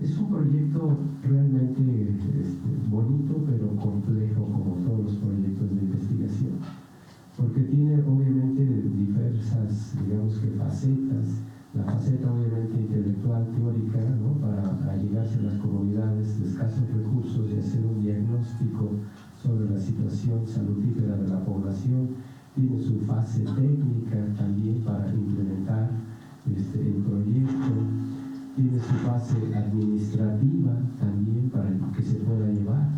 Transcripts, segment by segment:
Es un proyecto realmente bonito, pero complejo, como todos los proyectos de investigación, porque tiene obviamente diversas, digamos que facetas. La faceta obviamente intelectual, teórica, ¿no? Para allegarse a las comunidades de escasos recursos y hacer un diagnóstico sobre la situación salutífera de la población. Tiene su fase técnica también para implementar el proyecto. Tiene su fase administrativa también para que se pueda llevar.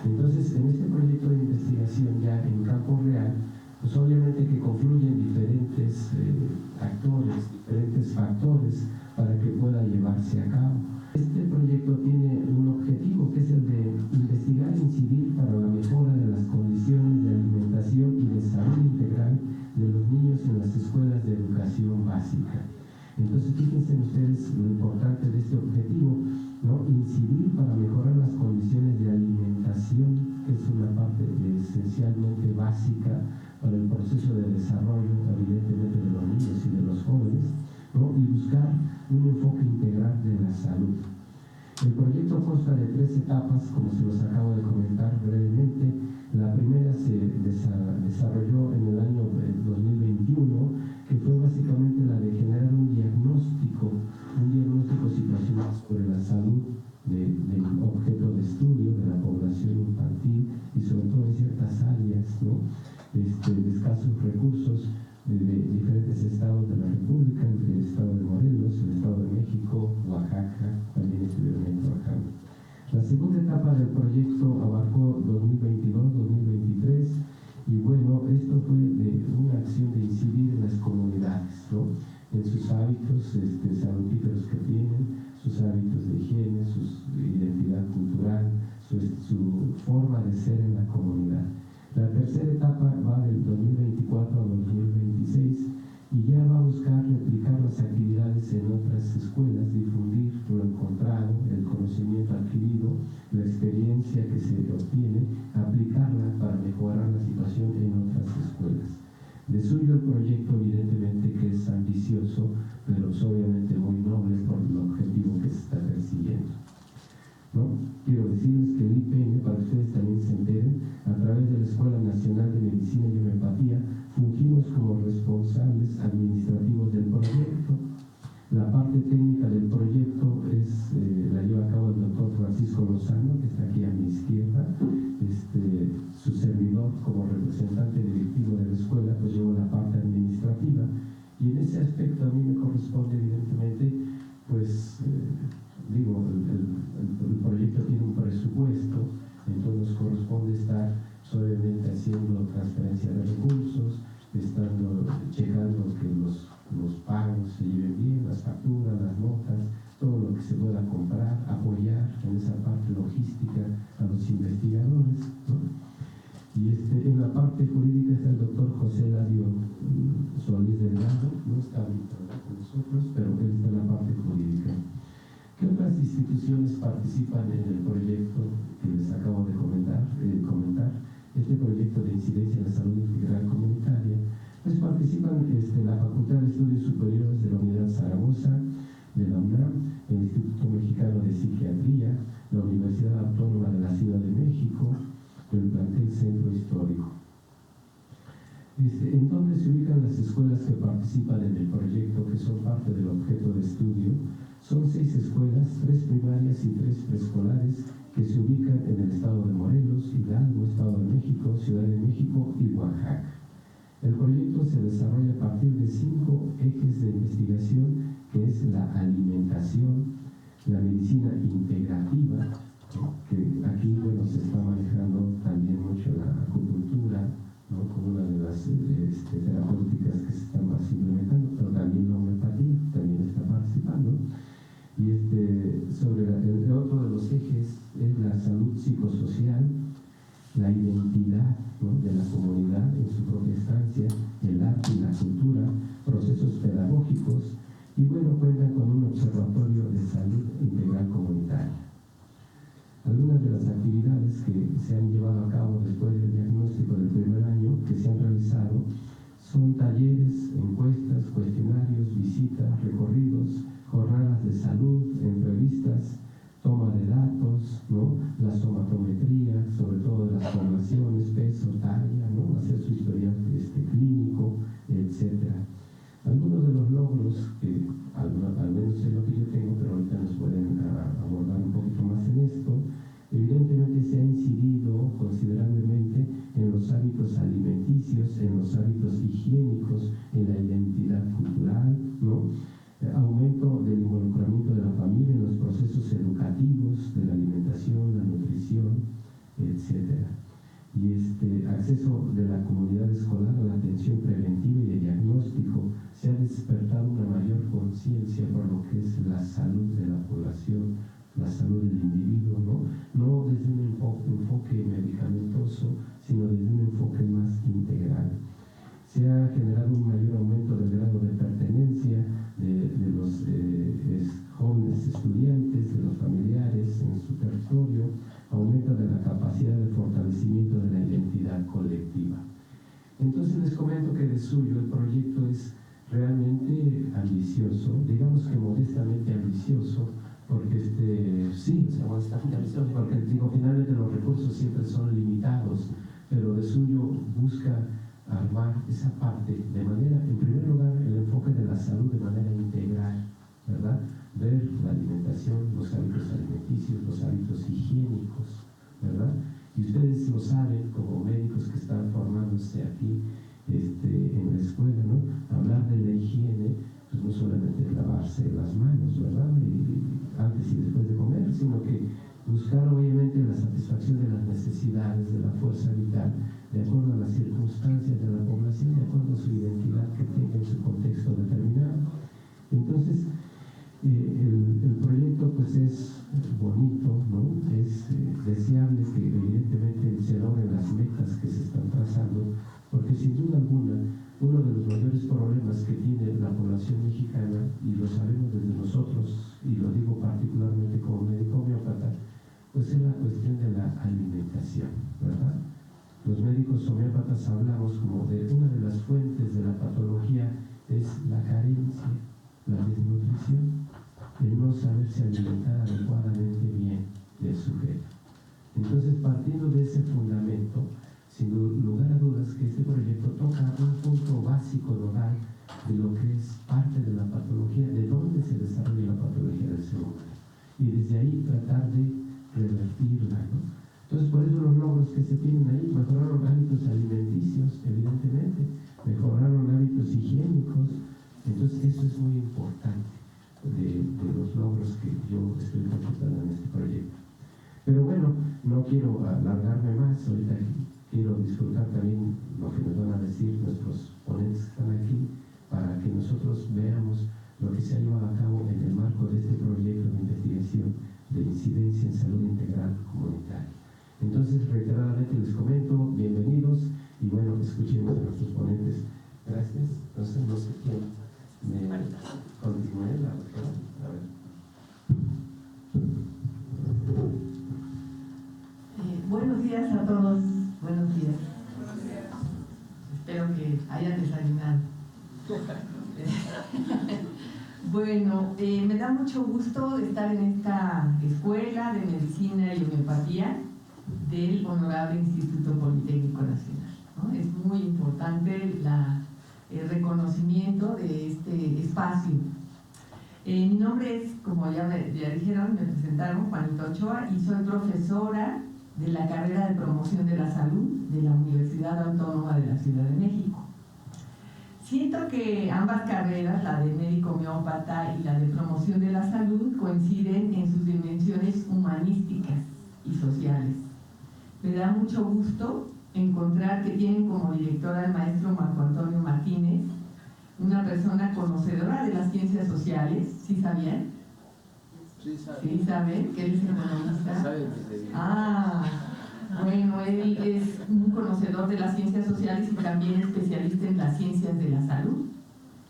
Entonces, en este proyecto de investigación ya en campo real, pues obviamente que confluyen diferentes actores, diferentes factores para que pueda llevarse a cabo. Este proyecto tiene un objetivo que es el de investigar e incidir para la mejora de las condiciones de alimentación y de salud integral de los niños en las escuelas de educación básica. Entonces, fíjense ustedes lo importante de este objetivo, ¿no? Incidir para mejorar las condiciones de alimentación, que es una parte esencialmente básica para el proceso de desarrollo, evidentemente, de los niños y de los jóvenes, ¿no? Y buscar un enfoque integral de la salud. El proyecto consta de 3 etapas, como se los acabo de comentar brevemente. La primera se desarrolló en el año 2021, que fue básicamente la de generar un diagnóstico situacional sobre la salud del objeto de estudio de la población infantil y sobre todo en ciertas áreas, ¿no? De escasos recursos de diferentes estados de la República, el estado de Morelos, el estado de México, Oaxaca, también estuvieron ahí trabajando. La segunda etapa del proyecto abarcó 2022-2023 y bueno, esto fue de una acción de incidir en las comunidades, ¿no? En sus hábitos salutíferos que tienen, sus hábitos de higiene, su identidad cultural, su forma de ser en la comunidad. La tercera etapa va del 2024 al 2026 y ya va a buscar replicar las actividades en otras escuelas, difundir lo encontrado, el conocimiento adquirido, la experiencia que se obtiene, aplicarla para mejorar la situación en otras escuelas. De suyo el proyecto, evidentemente, que es ambicioso, pero es obviamente muy noble por el objetivo que se está persiguiendo, ¿no? Quiero decirles que el IPN, para que ustedes también se enteren, a través de la Escuela Nacional de Medicina y Homeopatía, fungimos como responsables administrativos del proyecto. La parte técnica del proyecto la lleva a cabo el doctor Francisco Lozano, que está aquí a mi izquierda. Su servidor, como representante directivo de la escuela, pues llevo la parte administrativa. Y en ese aspecto a mí me corresponde, evidentemente, pues, el proyecto tiene un presupuesto, entonces nos corresponde estar obviamente haciendo transferencia de recursos, estando checando que los pagos se lleven bien, las facturas, las notas, todo lo que se pueda comprar, apoyar en esa parte logística a los investigadores, ¿no? Y en la parte jurídica está el doctor José Ladio Solís Delgado, no está ahorita con nosotros, pero él está en la parte jurídica. ¿Qué otras instituciones participan en el proyecto que les acabo de comentar? Este proyecto de incidencia en la salud integral comunitaria, pues participan la Facultad de Estudios Superiores de la Unidad Zaragoza, de la UNAM, el Instituto Mexicano de Psiquiatría, la Universidad Autónoma de la Ciudad de México, el plantel Centro Histórico. ¿En dónde se ubican las escuelas que participan en el proyecto, que son parte del objeto de estudio? Son 6 escuelas, 3 primarias y 3 preescolares, que se ubican en el estado de Morelos, Hidalgo, Estado de México, Ciudad de México y Oaxaca. El proyecto se desarrolla a partir de 5 ejes de investigación, que es la alimentación, la medicina integrativa, que aquí se está manejando también mucho la acupuntura, ¿no? Como una de las terapéuticas que se están más implementando, pero también la homeopatía también está participando. Y sobre el otro de los ejes es la salud psicosocial, la identidad, ¿no? De la comunidad en su propia estancia, el arte y la cultura, logros que al menos es lo que yo tengo, pero ahorita nos pueden abordar un poquito más en esto. Evidentemente se ha incidido considerablemente en los hábitos alimenticios, en los hábitos higiénicos, en la identidad cultural, ¿no? Aumento del involucramiento de la familia en los procesos educativos de la alimentación, la nutrición, etc. Y acceso de la comunidad escolar a la atención preventiva y de diagnóstico. Se ha despertado una mayor conciencia por lo que es la salud de la población, la salud del individuo, no desde un enfoque medicamentoso, sino desde un enfoque más integral. Se ha generado un mayor aumento del grado de pertenencia de los jóvenes estudiantes, de los familiares en su territorio, aumento de la capacidad de fortalecimiento de la identidad colectiva. Entonces les comento que de suyo el proyecto es realmente ambicioso, digamos que modestamente ambicioso, porque modestamente ambicioso, porque digo, finalmente los recursos siempre son limitados, pero de suyo busca armar esa parte de manera, en primer lugar, el enfoque de la salud de manera integral, ¿verdad? Ver la alimentación, los hábitos alimenticios, los hábitos higiénicos, ¿verdad? Y ustedes lo saben como médicos que están formándose aquí en la escuela, ¿no? Hablar de la higiene, pues no solamente es lavarse las manos, ¿verdad? Antes y después de comer, sino que buscar obviamente la satisfacción de las necesidades, de la fuerza vital, de acuerdo a las circunstancias de la población, de acuerdo a su identidad que tenga en su contexto determinado. Entonces, el proyecto pues es bonito, ¿no? Es deseable que evidentemente se logren las metas que se están trazando, porque sin duda alguna uno de los mayores problemas que tiene la población mexicana, y lo sabemos desde nosotros, y lo digo particularmente como médico homeópata, pues es la cuestión de la alimentación, ¿verdad? Los médicos homeópatas hablamos como de una de las fuentes de la patología es la carencia, la desnutrición, el no saberse alimentar adecuadamente bien del sujeto. Entonces, partiendo de ese fundamento, sin lugar a dudas que este proyecto toca un punto básico nodal de lo que es parte de la patología, de dónde se desarrolla la patología del ser humano, y desde ahí tratar de revertirla, ¿no? Entonces, por eso los logros que se tienen ahí: mejoraron hábitos alimenticios, evidentemente, mejoraron hábitos higiénicos. Entonces, eso es muy importante de los logros que yo estoy consultando en este proyecto. Pero bueno, no quiero alargarme más. Ahorita quiero disfrutar también lo que nos van a decir nuestros ponentes que están aquí, para que nosotros veamos lo que se ha llevado a cabo en el marco de este proyecto de investigación de incidencia en salud integral comunitaria. Entonces, reiteradamente les comento, bienvenidos, y bueno, escuchemos a nuestros ponentes. Gracias. Entonces, no sé quién me continúe la doctora. A ver. Buenos días a todos. Buenos días. Espero que hayan desayunado. Bueno, me da mucho gusto estar en esta escuela de medicina y homeopatía del Honorable Instituto Politécnico Nacional, ¿no? Es muy importante el reconocimiento de este espacio. Mi nombre es, como ya dijeron, me presentaron, Juanita Ochoa, y soy profesora de la carrera de promoción de la salud de la Universidad Autónoma de la Ciudad de México. Siento que ambas carreras, la de médico homeópata y la de promoción de la salud, coinciden en sus dimensiones humanísticas y sociales. Me da mucho gusto encontrar que tienen como director al maestro Marco Antonio Martínez, una persona conocedora de las ciencias sociales. ¿Sí sabían? Sí, ¿saben que él es economista? Bueno, él es un conocedor de las ciencias sociales y también especialista en las ciencias de la salud.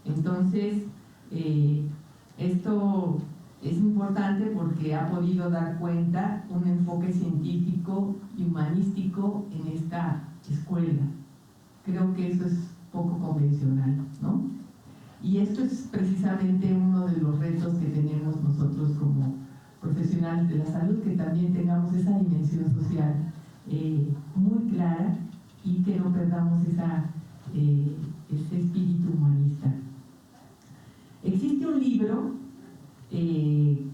Entonces, esto es importante porque ha podido dar cuenta un enfoque científico y humanístico en esta escuela. Creo que eso es poco convencional, ¿no? Y esto es precisamente uno de los retos que tenemos nosotros como profesionales de la salud, que también tengamos esa dimensión social muy clara y que no perdamos ese espíritu humanista. libro que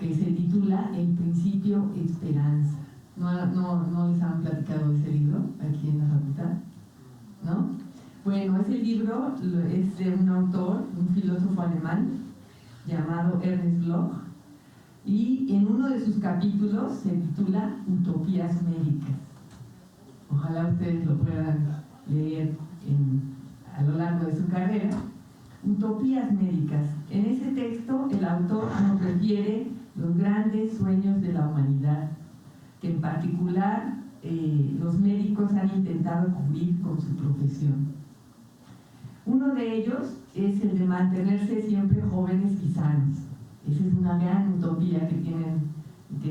se titula El principio esperanza. ¿No les han platicado de ese libro aquí en la facultad? ¿No? Bueno, ese libro es de un autor, un filósofo alemán llamado Ernst Bloch, y en uno de sus capítulos se titula Utopías médicas. Ojalá ustedes lo puedan leer a lo largo de su carrera. Utopías médicas. En ese texto el autor nos refiere los grandes sueños de la humanidad, que en particular los médicos han intentado cubrir con su profesión. Uno de ellos es el de mantenerse siempre jóvenes y sanos. Esa es una gran utopía que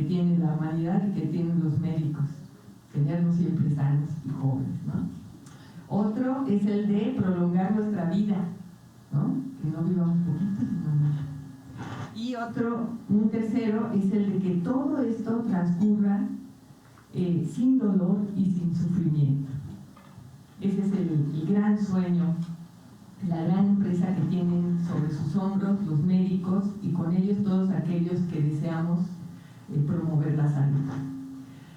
tiene la humanidad y que tienen los médicos, tenernos siempre sanos y jóvenes, ¿no? Otro es el de prolongar nuestra vida, ¿no? Que no vivamos poquito, sino mucho. Y un tercero es el de que todo esto transcurra sin dolor y sin sufrimiento. Ese es el gran sueño, la gran empresa que tienen sobre sus hombros los médicos y con ellos todos aquellos que deseamos promover la salud.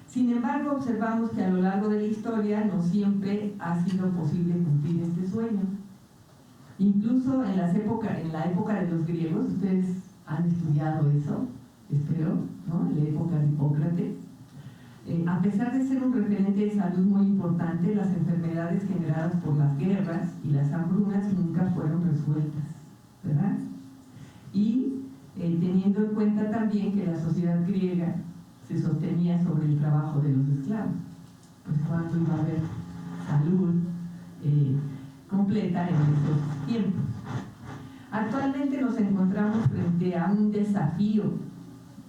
Sin embargo, observamos que a lo largo de la historia no siempre ha sido posible cumplir este sueño. Incluso en la época de los griegos, ustedes han estudiado eso, espero, ¿no? En la época de Hipócrates. A pesar de ser un referente de salud muy importante, las enfermedades generadas por las guerras y las hambrunas nunca fueron resueltas, ¿verdad? Y teniendo en cuenta también que la sociedad griega se sostenía sobre el trabajo de los esclavos, pues cuándo iba a haber salud completa en esos tiempos. Actualmente nos encontramos frente a un desafío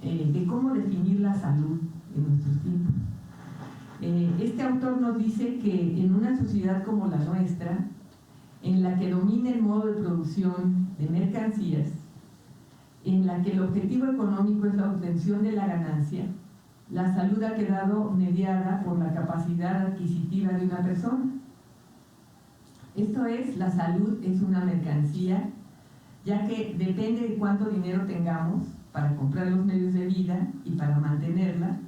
de cómo definir la salud en nuestros tiempos. Este autor nos dice que en una sociedad como la nuestra, en la que domina el modo de producción de mercancías, en la que el objetivo económico es la obtención de la ganancia, la salud ha quedado mediada por la capacidad adquisitiva de una persona. Esto es, la salud es una mercancía, ya que depende de cuánto dinero tengamos para comprar los medios de vida y para mantenerla,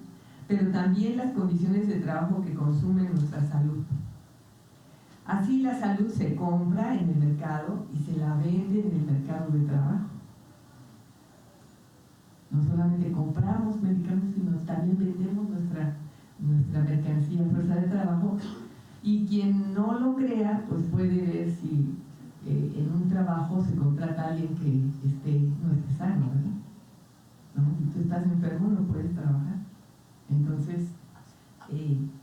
pero también las condiciones de trabajo que consumen nuestra salud. Así la salud se compra en el mercado y se la vende en el mercado de trabajo. No solamente compramos medicamentos, sino también vendemos nuestra mercancía en fuerza de trabajo, y quien no lo crea, pues puede ver si en un trabajo se contrata a alguien que no esté sano, ¿verdad? ¿No? Si tú estás enfermo no puedes trabajar. Entonces,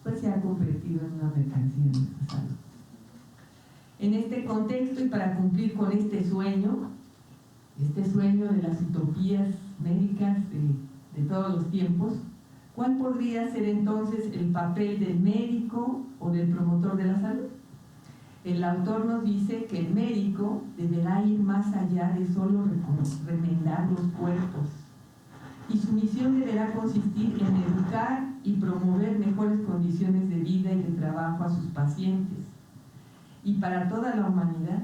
pues se ha convertido en una mercancía en nuestra salud. En este contexto y para cumplir con este sueño de las utopías médicas de todos los tiempos, ¿cuál podría ser entonces el papel del médico o del promotor de la salud? El autor nos dice que el médico deberá ir más allá de solo remendar los cuerpos, y su misión deberá consistir en educar y promover mejores condiciones de vida y de trabajo a sus pacientes y para toda la humanidad,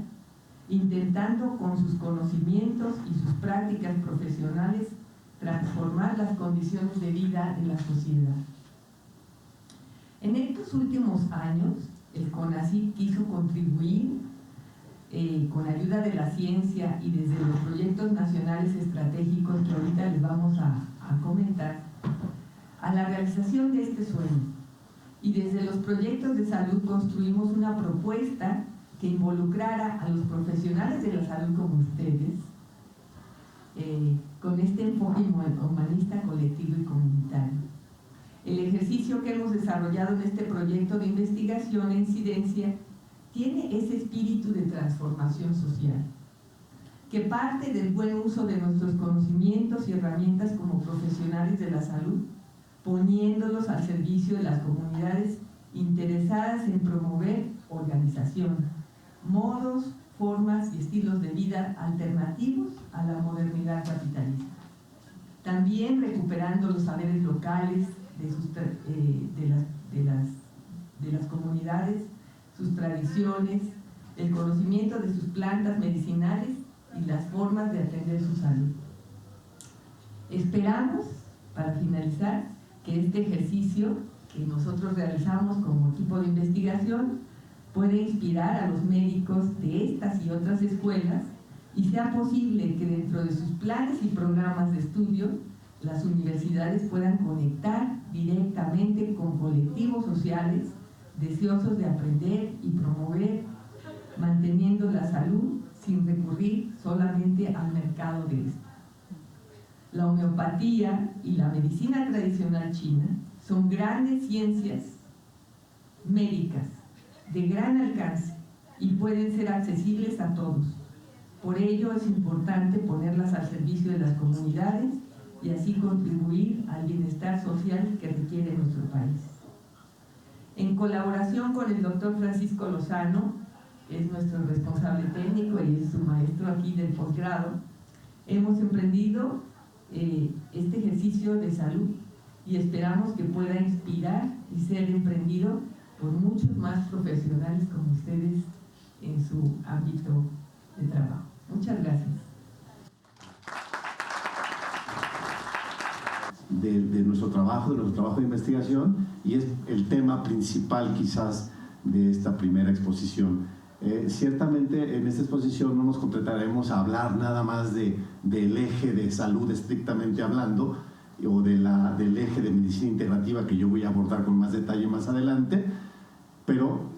intentando con sus conocimientos y sus prácticas profesionales transformar las condiciones de vida de la sociedad. En estos últimos años, el CONACYT quiso contribuir con ayuda de la ciencia y desde los proyectos nacionales estratégicos que ahorita les vamos a comentar, a la realización de este sueño. Y desde los proyectos de salud construimos una propuesta que involucrara a los profesionales de la salud como ustedes, con este enfoque humanista, colectivo y comunitario. El ejercicio que hemos desarrollado en este proyecto de investigación e incidencia tiene ese espíritu de transformación social, que parte del buen uso de nuestros conocimientos y herramientas como profesionales de la salud, poniéndolos al servicio de las comunidades interesadas en promover organización, modos, formas y estilos de vida alternativos a la modernidad capitalista. También recuperando los saberes locales de las comunidades, sus tradiciones, el conocimiento de sus plantas medicinales y las formas de atender su salud. Esperamos, para finalizar, que este ejercicio que nosotros realizamos como equipo de investigación puede inspirar a los médicos de estas y otras escuelas y sea posible que dentro de sus planes y programas de estudio las universidades puedan conectar directamente con colectivos sociales deseosos de aprender y promover, manteniendo la salud sin recurrir solamente al mercado de esta. La homeopatía y la medicina tradicional china son grandes ciencias médicas de gran alcance y pueden ser accesibles a todos. Por ello es importante ponerlas al servicio de las comunidades y así contribuir al bienestar social que requiere nuestro país. En colaboración con el doctor Francisco Lozano, que es nuestro responsable técnico y es su maestro aquí del posgrado, hemos emprendido este ejercicio de salud y esperamos que pueda inspirar y ser emprendido por muchos más profesionales como ustedes en su ámbito de trabajo. Muchas gracias. De nuestro trabajo de investigación, y es el tema principal quizás de esta primera exposición. Ciertamente en esta exposición no nos concretaremos a hablar nada más del eje de salud estrictamente hablando, o del eje de medicina integrativa que yo voy a abordar con más detalle más adelante, pero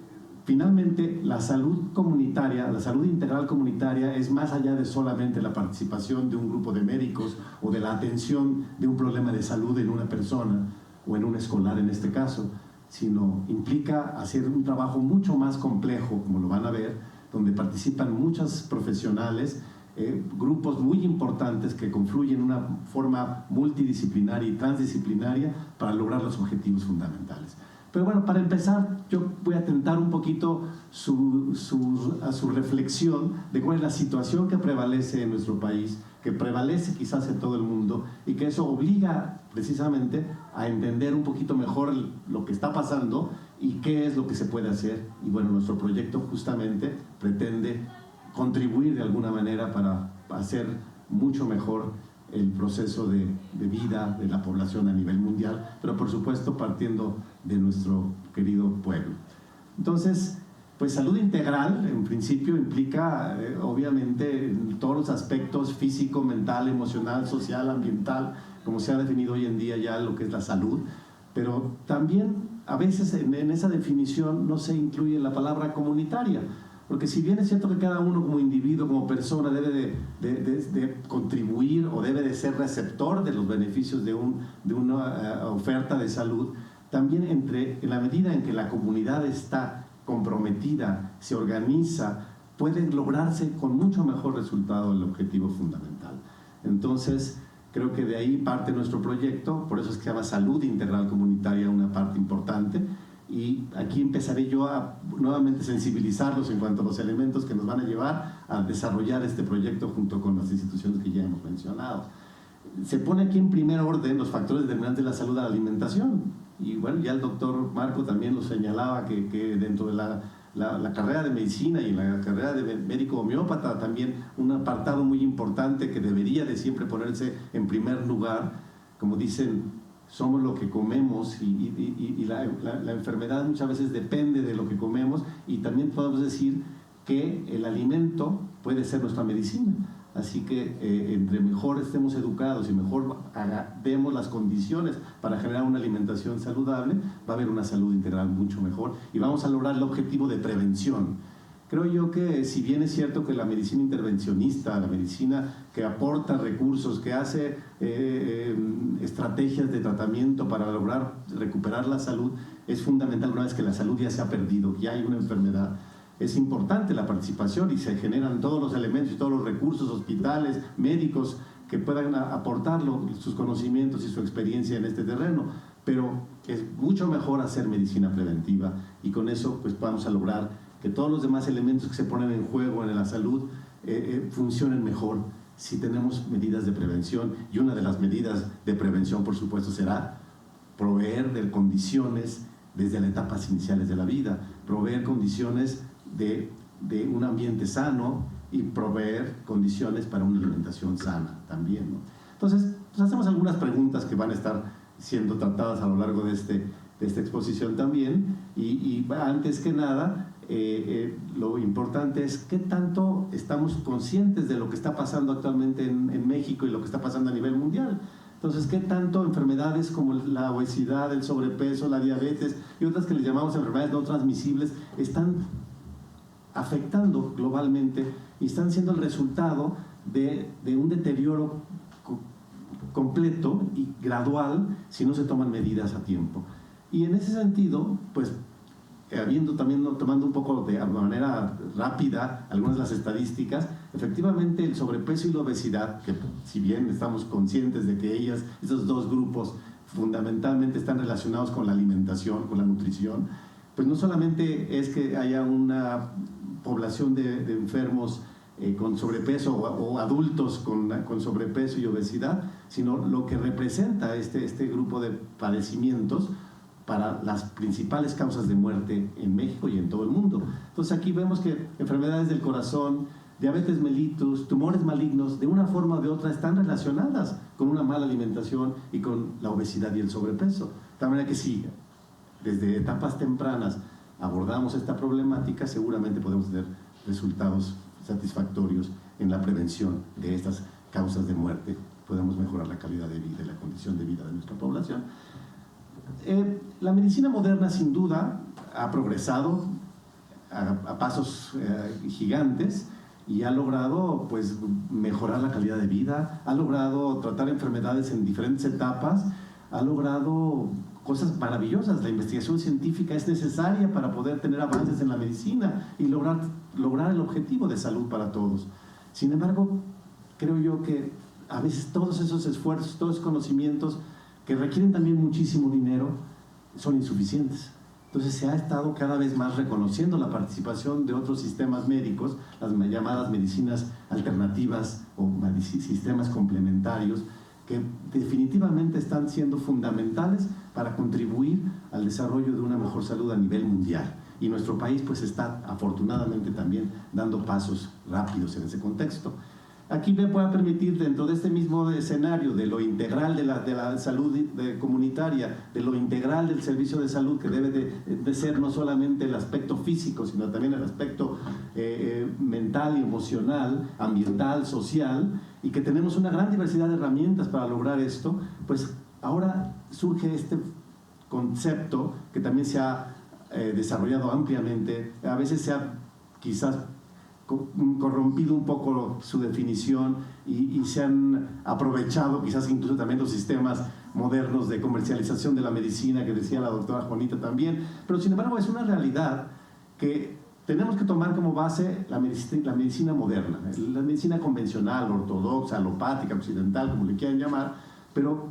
finalmente la salud comunitaria, la salud integral comunitaria es más allá de solamente la participación de un grupo de médicos o de la atención de un problema de salud en una persona o en un escolar en este caso, sino implica hacer un trabajo mucho más complejo, como lo van a ver, donde participan muchos profesionales, grupos muy importantes que confluyen en una forma multidisciplinaria y transdisciplinaria para lograr los objetivos fundamentales. Pero bueno, para empezar, yo voy a atentar un poquito a su reflexión de cuál es la situación que prevalece en nuestro país, que prevalece quizás en todo el mundo, y que eso obliga precisamente a entender un poquito mejor lo que está pasando y qué es lo que se puede hacer. Y bueno, nuestro proyecto justamente pretende contribuir de alguna manera para hacer mucho mejor el proceso de vida de la población a nivel mundial, pero por supuesto partiendo de nuestro querido pueblo. Entonces, pues salud integral en principio implica obviamente todos los aspectos físico, mental, emocional, social, ambiental, como se ha definido hoy en día ya lo que es la salud, pero también a veces en esa definición no se incluye la palabra comunitaria, porque si bien es cierto que cada uno como individuo, como persona debe de contribuir o debe de ser receptor de los beneficios de una oferta de salud, también en la medida en que la comunidad está comprometida, se organiza, puede lograrse con mucho mejor resultado el objetivo fundamental. Entonces, creo que de ahí parte nuestro proyecto, por eso es que se llama Salud Integral Comunitaria, una parte importante, y aquí empezaré yo a nuevamente sensibilizarlos en cuanto a los elementos que nos van a llevar a desarrollar este proyecto junto con las instituciones que ya hemos mencionado. Se pone aquí en primer orden los factores determinantes de la salud a la alimentación. Y bueno, ya el doctor Marco también lo señalaba que dentro de la carrera de medicina y la carrera de médico homeópata también un apartado muy importante que debería de siempre ponerse en primer lugar, como dicen, somos lo que comemos y la enfermedad muchas veces depende de lo que comemos, y también podemos decir que el alimento puede ser nuestra medicina. Así que entre mejor estemos educados y mejor demos las condiciones para generar una alimentación saludable, va a haber una salud integral mucho mejor y vamos a lograr el objetivo de prevención. Creo yo que si bien es cierto que la medicina intervencionista, la medicina que aporta recursos, que hace estrategias de tratamiento para lograr recuperar la salud, es fundamental una vez que la salud ya se ha perdido, que ya hay una enfermedad. Es importante la participación y se generan todos los elementos y todos los recursos, hospitales, médicos, que puedan aportar sus conocimientos y su experiencia en este terreno, pero es mucho mejor hacer medicina preventiva y con eso pues vamos a lograr que todos los demás elementos que se ponen en juego en la salud funcionen mejor si tenemos medidas de prevención, y una de las medidas de prevención por supuesto será proveer de condiciones desde las etapas iniciales de la vida, proveer condiciones de un ambiente sano, y proveer condiciones para una alimentación sana también, ¿no? Entonces, pues hacemos algunas preguntas que van a estar siendo tratadas a lo largo de esta exposición también, y antes que nada, lo importante es qué tanto estamos conscientes de lo que está pasando actualmente en México y lo que está pasando a nivel mundial. Entonces, qué tanto enfermedades como la obesidad, el sobrepeso, la diabetes y otras que le llamamos enfermedades no transmisibles están afectando globalmente y están siendo el resultado de un deterioro completo y gradual si no se toman medidas a tiempo. Y en ese sentido, pues, tomando un poco de manera rápida algunas de las estadísticas, efectivamente el sobrepeso y la obesidad, que si bien estamos conscientes de que esos dos grupos fundamentalmente están relacionados con la alimentación, con la nutrición, pues no solamente es que haya una población de enfermos con sobrepeso o adultos con sobrepeso y obesidad, sino lo que representa este grupo de padecimientos para las principales causas de muerte en México y en todo el mundo. Entonces aquí vemos que enfermedades del corazón, diabetes mellitus, tumores malignos, de una forma o de otra están relacionadas con una mala alimentación y con la obesidad y el sobrepeso. De manera que si desde etapas tempranas abordamos esta problemática, seguramente podemos tener resultados satisfactorios en la prevención de estas causas de muerte. Podemos mejorar la calidad de vida y la condición de vida de nuestra población. La medicina moderna sin duda ha progresado a pasos gigantes y ha logrado, pues, mejorar la calidad de vida, ha logrado tratar enfermedades en diferentes etapas, ha logrado cosas maravillosas. La investigación científica es necesaria para poder tener avances en la medicina y lograr el objetivo de salud para todos. Sin embargo, creo yo que a veces todos esos esfuerzos, todos esos conocimientos que requieren también muchísimo dinero, son insuficientes. Entonces se ha estado cada vez más reconociendo la participación de otros sistemas médicos, las llamadas medicinas alternativas o sistemas complementarios, que definitivamente están siendo fundamentales para contribuir al desarrollo de una mejor salud a nivel mundial. Y nuestro país, pues, está afortunadamente también dando pasos rápidos en ese contexto. Aquí me pueda permitir, dentro de este mismo escenario de lo integral de la salud comunitaria, de lo integral del servicio de salud, que debe de ser no solamente el aspecto físico, sino también el aspecto mental y emocional, ambiental, social, y que tenemos una gran diversidad de herramientas para lograr esto, pues ahora surge este concepto que también se ha desarrollado ampliamente. A veces se ha quizás corrompido un poco su definición y se han aprovechado quizás incluso también los sistemas modernos de comercialización de la medicina que decía la doctora Juanita también, pero sin embargo es una realidad que tenemos que tomar como base la medicina moderna, la medicina convencional, ortodoxa, alopática, occidental, como le quieran llamar, pero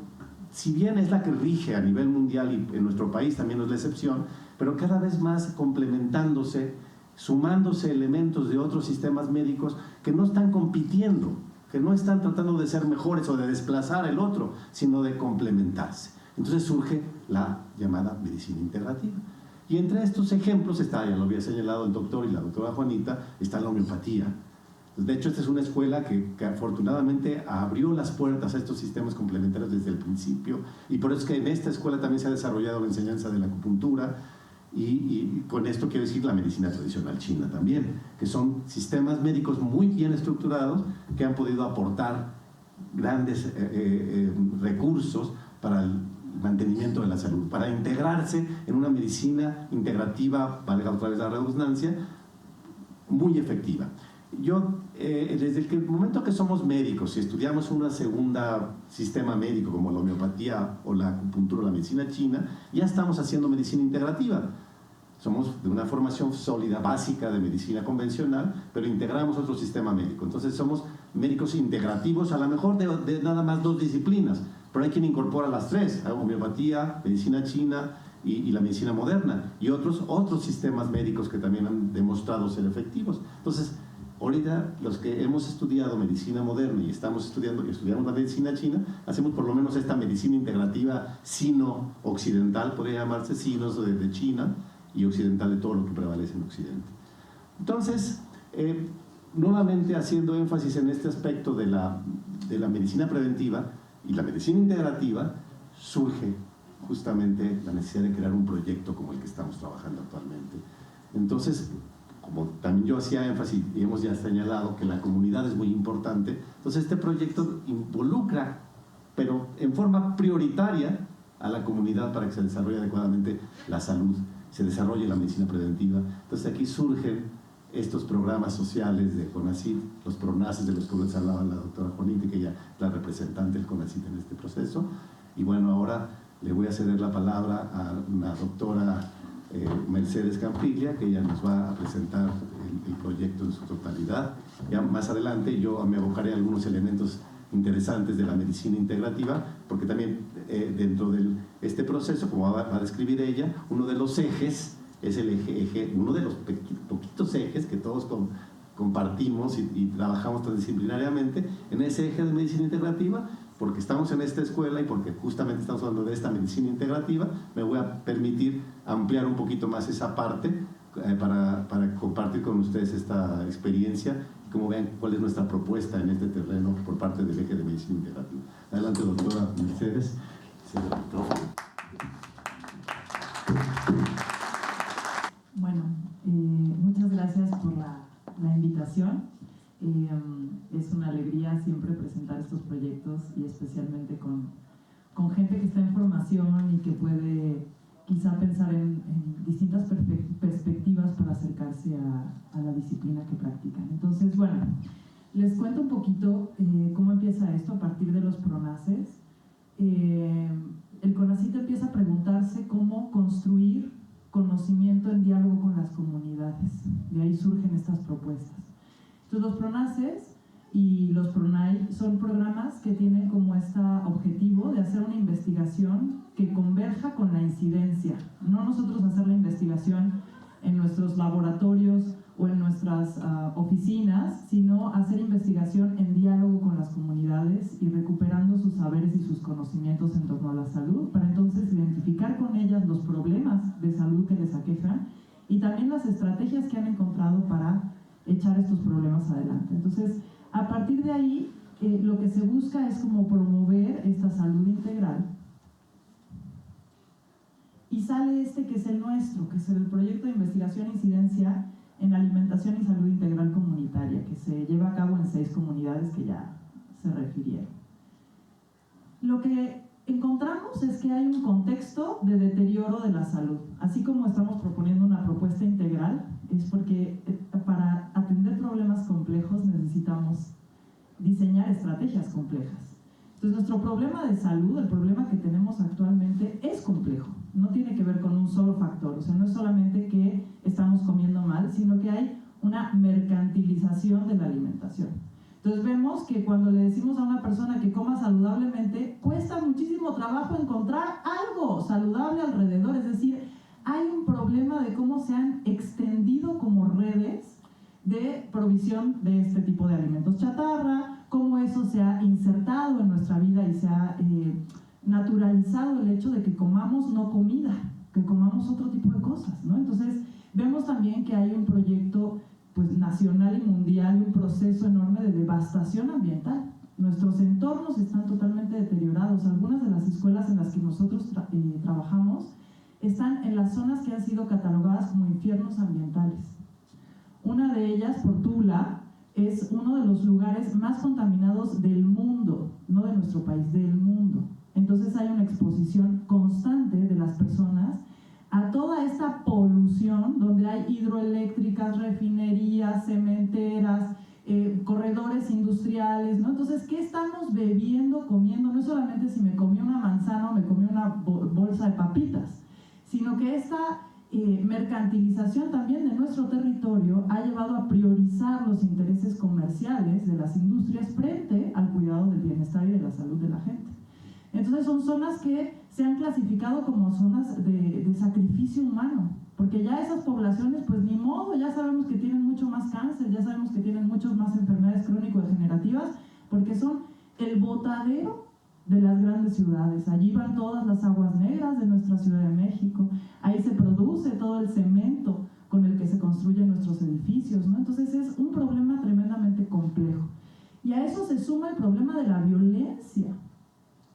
si bien es la que rige a nivel mundial y en nuestro país también no es la excepción, pero cada vez más complementándose, sumándose elementos de otros sistemas médicos que no están compitiendo, que no están tratando de ser mejores o de desplazar el otro, sino de complementarse. Entonces surge la llamada medicina integrativa. Y entre estos ejemplos está, ya lo había señalado el doctor y la doctora Juanita, está la homeopatía. De hecho, esta es una escuela que afortunadamente abrió las puertas a estos sistemas complementarios desde el principio, y por eso es que en esta escuela también se ha desarrollado la enseñanza de la acupuntura, y con esto quiero decir la medicina tradicional china también, que son sistemas médicos muy bien estructurados que han podido aportar grandes recursos para el mantenimiento de la salud, para integrarse en una medicina integrativa, valga otra vez la redundancia, muy efectiva. Yo, desde el momento que somos médicos y estudiamos un segunda sistema médico como la homeopatía o la acupuntura o la medicina china, ya estamos haciendo medicina integrativa. Somos de una formación sólida, básica de medicina convencional, pero integramos otro sistema médico. Entonces somos médicos integrativos, a lo mejor de nada más 2 disciplinas, pero hay quien incorpora las 3, homeopatía, medicina china y la medicina moderna, y otros sistemas médicos que también han demostrado ser efectivos. Entonces, ahorita los que hemos estudiado medicina moderna y estudiamos la medicina china, hacemos por lo menos esta medicina integrativa sino-occidental, podría llamarse sino de China y occidental de todo lo que prevalece en Occidente. Entonces, nuevamente haciendo énfasis en este aspecto de la medicina preventiva y la medicina integrativa, surge justamente la necesidad de crear un proyecto como el que estamos trabajando actualmente. Entonces, como también yo hacía énfasis y hemos ya señalado que la comunidad es muy importante, entonces este proyecto involucra, pero en forma prioritaria, a la comunidad para que se desarrolle adecuadamente la salud, se desarrolle la medicina preventiva. Entonces aquí surgen estos programas sociales de CONACYT, los PRONACES de los que les hablaba la doctora Juanita, que ella es la representante del CONACYT en este proceso. Y bueno, ahora le voy a ceder la palabra a la doctora Mercedes Campiglia, que ella nos va a presentar el proyecto en su totalidad. Ya más adelante yo me abocaré a algunos elementos interesantes de la medicina integrativa, porque también dentro de este proceso, como va a describir ella, uno de los ejes es el eje, uno de los poquitos ejes que todos compartimos y trabajamos transdisciplinariamente en ese eje de medicina integrativa, porque estamos en esta escuela y porque justamente estamos hablando de esta medicina integrativa. Me voy a permitir ampliar un poquito más esa parte para compartir con ustedes esta experiencia y como vean cuál es nuestra propuesta en este terreno por parte del eje de medicina integrativa. Adelante, doctora Mercedes. Bueno, muchas gracias por la invitación. Es una alegría siempre presentar estos proyectos y especialmente con gente que está en formación y que puede quizá pensar en distintas perspectivas para acercarse a la disciplina que practican. Entonces, bueno, les cuento un poquito cómo empieza esto a partir de los PRONACES. El CONACYT empieza a preguntarse cómo construir conocimiento en diálogo con las comunidades. De ahí surgen estas propuestas. Entonces, los PRONACES y los PRONAI son programas que tienen como este objetivo de hacer una investigación que converja con la incidencia. No nosotros hacer la investigación en nuestros laboratorios o en nuestras oficinas, sino hacer investigación en diálogo con las comunidades y recuperando sus saberes y sus conocimientos en torno a la salud, para entonces identificar con ellas los problemas de salud que les aquejan y también las estrategias que han encontrado para echar estos problemas adelante. Entonces, a partir de ahí, lo que se busca es como promover esta salud integral. Y sale que es el nuestro, que es el proyecto de investigación e incidencia en alimentación y salud integral comunitaria, que se lleva a cabo en 6 comunidades que ya se refirieron. Lo que encontramos es que hay un contexto de deterioro de la salud. Así como estamos proponiendo una propuesta integral, es porque para atender problemas complejos necesitamos diseñar estrategias complejas. Entonces, nuestro problema de salud, el problema que tenemos actualmente, es complejo. No tiene que ver con un solo factor. O sea, no es solamente que estamos comiendo mal, sino que hay una mercantilización de la alimentación. Entonces vemos que cuando le decimos a una persona que coma saludablemente, cuesta muchísimo trabajo encontrar algo saludable alrededor. Es decir, hay un problema de cómo se han extendido como redes de provisión de este tipo de alimentos chatarra, cómo eso se ha insertado en nuestra vida y se ha naturalizado el hecho de que comamos no comida, que comamos otro tipo de cosas, ¿no? Entonces vemos también que hay un proyecto pues, nacional y mundial y un proceso enorme de devastación ambiental. Nuestros entornos están totalmente deteriorados. Algunas de las escuelas en las que nosotros trabajamos están en las zonas que han sido catalogadas como infiernos ambientales. Una de ellas, Portula, es uno de los lugares más contaminados del mundo, no de nuestro país, del mundo. Entonces hay una exposición constante de las personas a toda esta polución donde hay hidroeléctricas, refinerías, cementeras, corredores industriales, ¿no? Entonces, ¿qué estamos bebiendo, comiendo? No es solamente si me comí una manzana o me comí una bolsa de papitas, sino que esta mercantilización también de nuestro territorio ha llevado a priorizar los intereses comerciales de las industrias frente al cuidado del bienestar y de la salud de la gente. Entonces son zonas que se han clasificado como zonas de sacrificio humano, porque ya esas poblaciones, pues ni modo, ya sabemos que tienen mucho más cáncer, ya sabemos que tienen muchas más enfermedades crónico-degenerativas, porque son el botadero de las grandes ciudades. Allí van todas las aguas negras de nuestra Ciudad de México, ahí se produce todo el cemento con el que se construyen nuestros edificios, ¿no? Entonces es un problema tremendamente complejo. Y a eso se suma el problema de la violencia,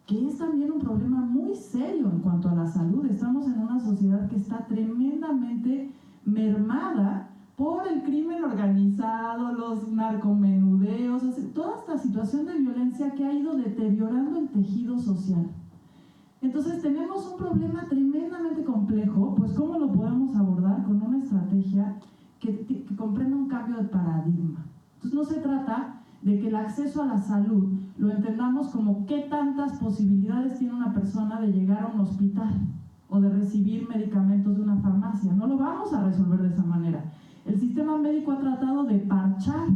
que es también un problema muy serio en cuanto a la salud. Estamos en una sociedad que está tremendamente mermada por el crimen organizado, los narcomenudeos, toda esta situación de violencia que ha ido deteriorando el tejido social. Entonces tenemos un problema tremendamente complejo, pues ¿cómo lo podemos abordar? Con una estrategia que comprenda un cambio de paradigma. Entonces no se trata de que el acceso a la salud lo entendamos como qué tantas posibilidades tiene una persona de llegar a un hospital o de recibir medicamentos de una farmacia. No lo vamos a resolver de esa manera. El sistema médico ha tratado de parchar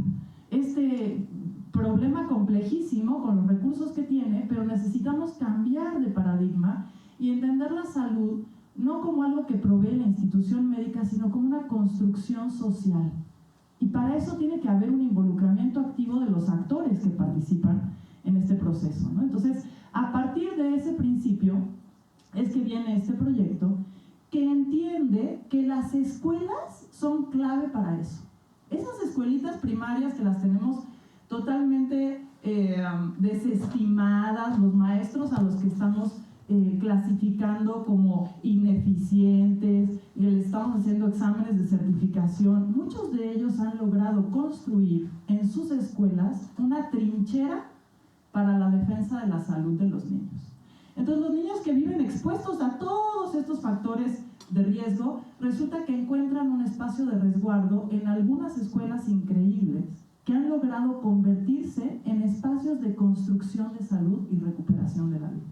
este problema complejísimo con los recursos que tiene, pero necesitamos cambiar de paradigma y entender la salud no como algo que provee la institución médica, sino como una construcción social. Y para eso tiene que haber un involucramiento activo de los actores que participan en este proceso, ¿no? Entonces, a partir de ese principio es que viene este proyecto que entiende que las escuelas son clave para eso. Esas escuelitas primarias que las tenemos totalmente desestimadas, los maestros a los que estamos clasificando como ineficientes, les estamos haciendo exámenes de certificación, muchos de ellos han logrado construir en sus escuelas una trinchera para la defensa de la salud de los niños. Entonces los niños que viven expuestos a todos estos factores de riesgo, resulta que encuentran un espacio de resguardo en algunas escuelas increíbles que han logrado convertirse en espacios de construcción de salud y recuperación de la vida.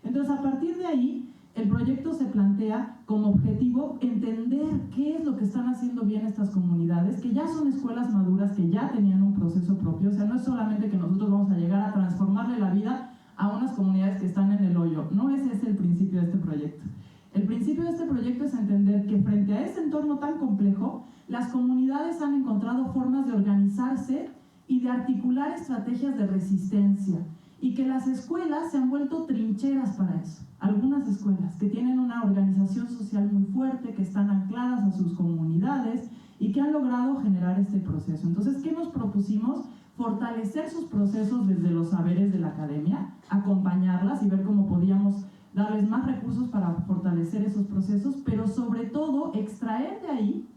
Entonces, a partir de ahí, el proyecto se plantea como objetivo entender qué es lo que están haciendo bien estas comunidades, que ya son escuelas maduras, que ya tenían un proceso propio. O sea, no es solamente que nosotros vamos a llegar a transformarle la vida a unas comunidades que están en el hoyo. No ese es el principio de este proyecto. El principio de este proyecto es entender que frente a este entorno tan complejo, las comunidades han encontrado formas de organizarse y de articular estrategias de resistencia, y que las escuelas se han vuelto trincheras para eso. Algunas escuelas que tienen una organización social muy fuerte, que están ancladas a sus comunidades y que han logrado generar este proceso. Entonces, ¿qué nos propusimos? Fortalecer sus procesos desde los saberes de la academia, acompañarlas y ver cómo podíamos darles más recursos para fortalecer esos procesos, pero sobre todo extraer de ahí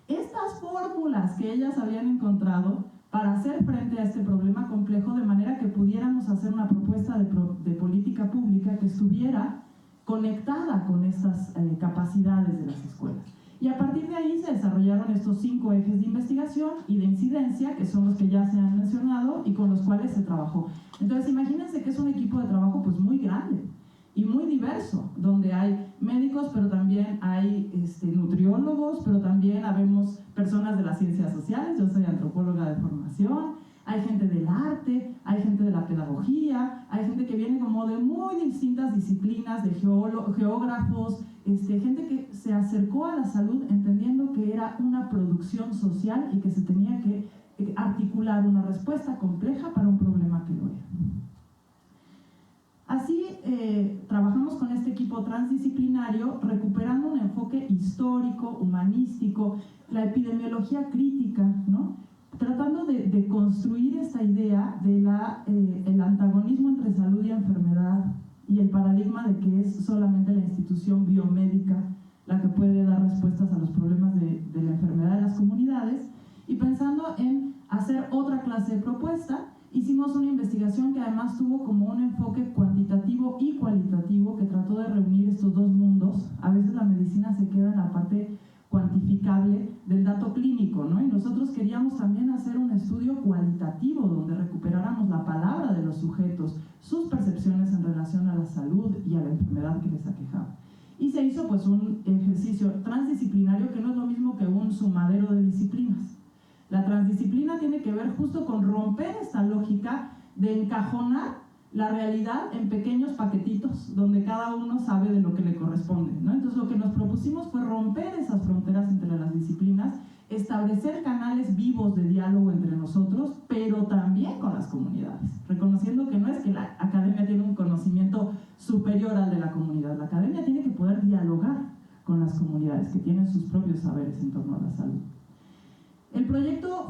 estas fórmulas que ellas habían encontrado para hacer frente a este problema complejo, de manera que pudiéramos hacer una propuesta de política pública que estuviera conectada con estas capacidades de las escuelas. Y a partir de ahí se desarrollaron estos 5 ejes de investigación y de incidencia, que son los que ya se han mencionado y con los cuales se trabajó. Entonces, imagínense que es un equipo de trabajo pues muy grande y muy diverso, donde hay médicos, pero también hay nutriólogos, pero también habemos personas de las ciencias sociales. Yo soy antropóloga de formación, hay gente del arte, hay gente de la pedagogía, hay gente que viene como de muy distintas disciplinas, de geógrafos, gente que se acercó a la salud entendiendo que era una producción social y que se tenía que articular una respuesta compleja para un problema que lo era. Así trabajamos con este equipo transdisciplinario, recuperando un enfoque histórico, humanístico, la epidemiología crítica, ¿no? Tratando de construir esta idea de el antagonismo entre salud y enfermedad y el paradigma de que es solamente la institución biomédica la que puede dar respuestas a los problemas de la enfermedad de las comunidades, y pensando en hacer otra clase de propuesta. Hicimos una investigación que además tuvo como un enfoque cuantitativo y cualitativo, que trató de reunir estos dos mundos. A veces la medicina se queda en la parte cuantificable del dato clínico, ¿no? Y nosotros queríamos también hacer un estudio cualitativo donde recuperáramos la palabra de los sujetos, sus percepciones en relación a la salud y a la enfermedad que les aquejaba. Y se hizo pues un ejercicio transdisciplinario que no es lo mismo que un sumadero de disciplinas. La transdisciplina tiene que ver justo con romper esta lógica de encajonar la realidad en pequeños paquetitos donde cada uno sabe de lo que le corresponde, ¿no? Entonces lo que nos propusimos fue romper esas fronteras entre las disciplinas, establecer canales vivos de diálogo entre nosotros, pero también con las comunidades, reconociendo que no es que la academia tiene un conocimiento superior al de la comunidad. La academia tiene que poder dialogar con las comunidades que tienen sus propios saberes en torno a la salud. El proyecto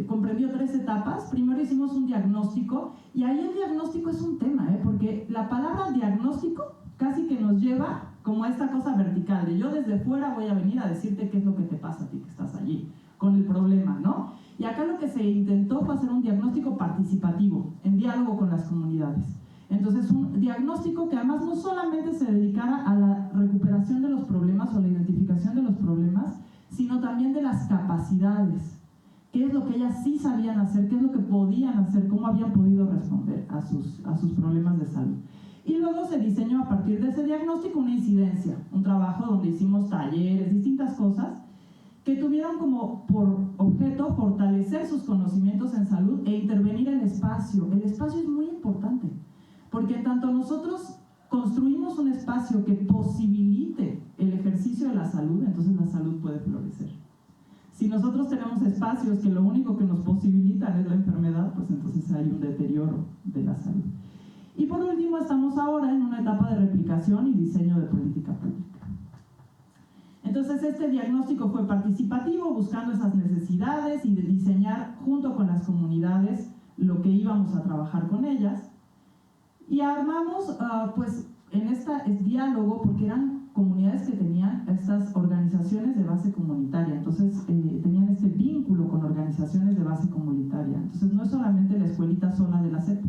comprendió 3 etapas. Primero hicimos un diagnóstico, y ahí el diagnóstico es un tema, porque la palabra diagnóstico casi que nos lleva como a esta cosa vertical, de yo desde fuera voy a venir a decirte qué es lo que te pasa a ti que estás allí, con el problema, ¿no? Y acá lo que se intentó fue hacer un diagnóstico participativo, en diálogo con las comunidades. Entonces, un diagnóstico que además no solamente se dedicara a la recuperación de los problemas o la identificación de los problemas, sino también de las capacidades. ¿Qué es lo que ellas sí sabían hacer? ¿Qué es lo que podían hacer? ¿Cómo habían podido responder a sus problemas de salud? Y luego se diseñó a partir de ese diagnóstico una incidencia, un trabajo donde hicimos talleres, distintas cosas, que tuvieron como por objeto fortalecer sus conocimientos en salud e intervenir el espacio. El espacio es muy importante, porque en tanto nosotros construimos un espacio que posibilite el ejercicio de la salud, entonces la salud puede florecer. Si nosotros tenemos espacios que lo único que nos posibilitan es la enfermedad, pues entonces hay un deterioro de la salud. Y por último, estamos ahora en una etapa de replicación y diseño de política pública. Entonces, este diagnóstico fue participativo, buscando esas necesidades y de diseñar junto con las comunidades lo que íbamos a trabajar con ellas. Y armamos, pues, en este diálogo, porque eran comunidades que tenían estas organizaciones de base comunitaria, entonces tenían este vínculo con organizaciones de base comunitaria. Entonces, no es solamente la escuelita sola de la SEP,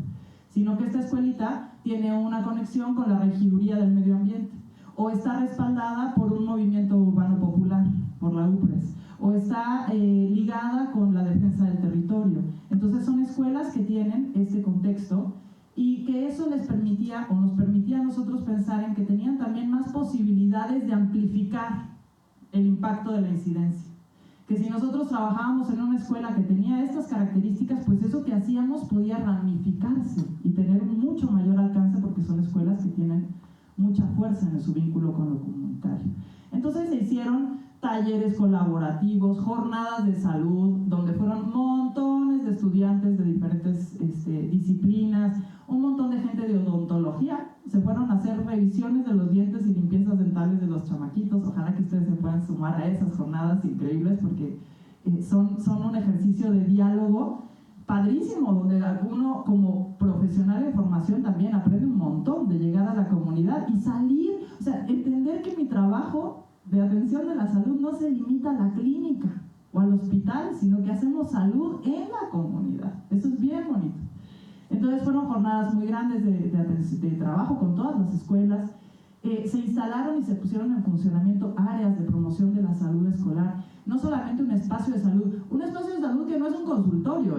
sino que esta escuelita tiene una conexión con la regiduría del medio ambiente, o está respaldada por un movimiento urbano popular, por la UPRES, o está ligada con la defensa del territorio. Entonces son escuelas que tienen este contexto, y que eso les permitía, o nos permitía a nosotros pensar en que tenían también más posibilidades de amplificar el impacto de la incidencia. Que si nosotros trabajábamos en una escuela que tenía estas características, pues eso que hacíamos podía ramificarse y tener un mucho mayor alcance, porque son escuelas que tienen mucha fuerza en su vínculo con lo comunitario. Entonces se hicieron talleres colaborativos, jornadas de salud, donde fueron montones de estudiantes de diferentes disciplinas, un montón de gente de odontología. Se fueron a hacer revisiones de los dientes y limpiezas dentales de los chamaquitos. Ojalá que ustedes se puedan sumar a esas jornadas increíbles, porque son un ejercicio de diálogo padrísimo, donde uno como profesional de formación también aprende un montón de llegar a la comunidad y salir, o sea, entender que mi trabajo de atención de la salud no se limita a la clínica o al hospital, sino que hacemos salud en la comunidad. Eso es bien bonito. Entonces fueron jornadas muy grandes de trabajo con todas las escuelas. Se instalaron y se pusieron en funcionamiento áreas de promoción de la salud escolar. No solamente un espacio de salud que no es un consultorio,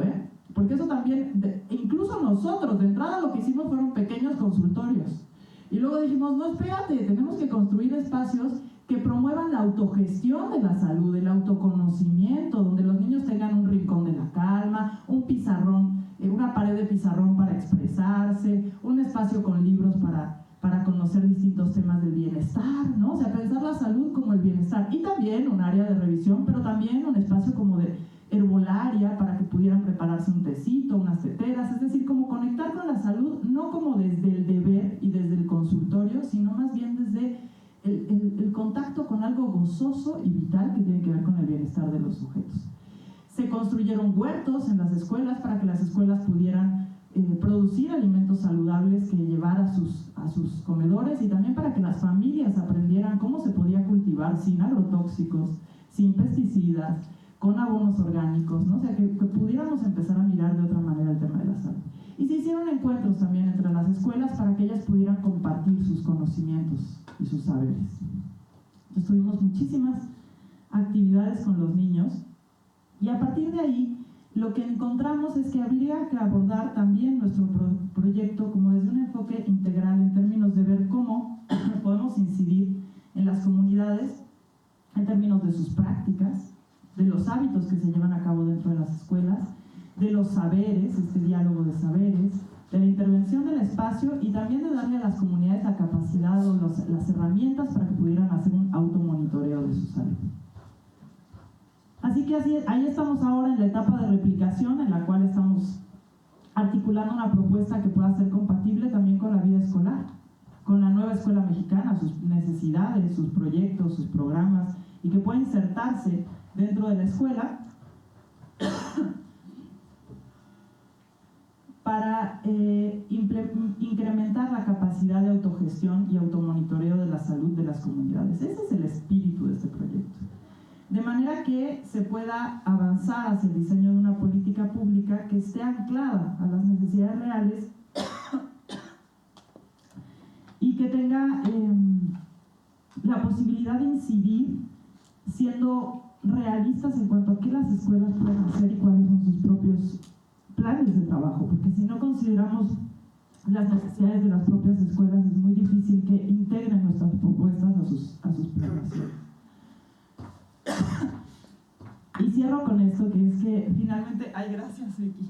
porque eso también, incluso nosotros de entrada lo que hicimos fueron pequeños consultorios. Y luego dijimos, no, espérate, tenemos que construir espacios que promuevan la autogestión de la salud, el autoconocimiento, donde los niños tengan un rincón de la calma, un pizarrón, una pared de pizarrón para expresarse, un espacio con libros para conocer distintos temas del bienestar, ¿no? O sea, pensar la salud como el bienestar, y también un área de revisión, pero también un espacio como de herbolaria para que pudieran prepararse un tecito, unas teteras, es decir, como conectar con la salud, no como desde el deber y desde el consultorio, sino más bien desde el contacto con algo gozoso y vital que tiene que ver con el bienestar de los sujetos. Se construyeron huertos en las escuelas para que las escuelas pudieran producir alimentos saludables que llevar a sus comedores, y también para que las familias aprendieran cómo se podía cultivar sin agrotóxicos, sin pesticidas, con abonos orgánicos, ¿no? O sea, que pudiéramos empezar a mirar de otra manera el tema de la salud. Y se hicieron encuentros también entre las escuelas para que ellas pudieran compartir sus conocimientos y sus saberes. Entonces tuvimos muchísimas actividades con los niños, y a partir de ahí lo que encontramos es que habría que abordar también nuestro proyecto como desde un enfoque integral, en términos de ver cómo podemos incidir en las comunidades, en términos de sus prácticas, de los hábitos que se llevan a cabo dentro de las escuelas, de los saberes, este diálogo de saberes, de la intervención del espacio, y también de darle a las comunidades la capacidad o las herramientas para que pudieran hacer un automonitoreo de su salud. Así que ahí estamos ahora en la etapa de replicación, en la cual estamos articulando una propuesta que pueda ser compatible también con la vida escolar. con la nueva escuela mexicana, sus necesidades, sus proyectos, sus programas, y que pueda insertarse dentro de la escuela para incrementar la capacidad de autogestión y automonitoreo de la salud de las comunidades. Ese es el espíritu de este proyecto. De manera que se pueda avanzar hacia el diseño de una política pública que esté anclada a las necesidades reales y que tenga la posibilidad de incidir siendo realistas en cuanto a qué las escuelas pueden hacer y cuáles son sus propios planes de trabajo, porque si no consideramos las necesidades de las propias escuelas es muy difícil que integren nuestras propuestas a sus planes. Y cierro con esto, que es que finalmente, ay, gracias Vicky.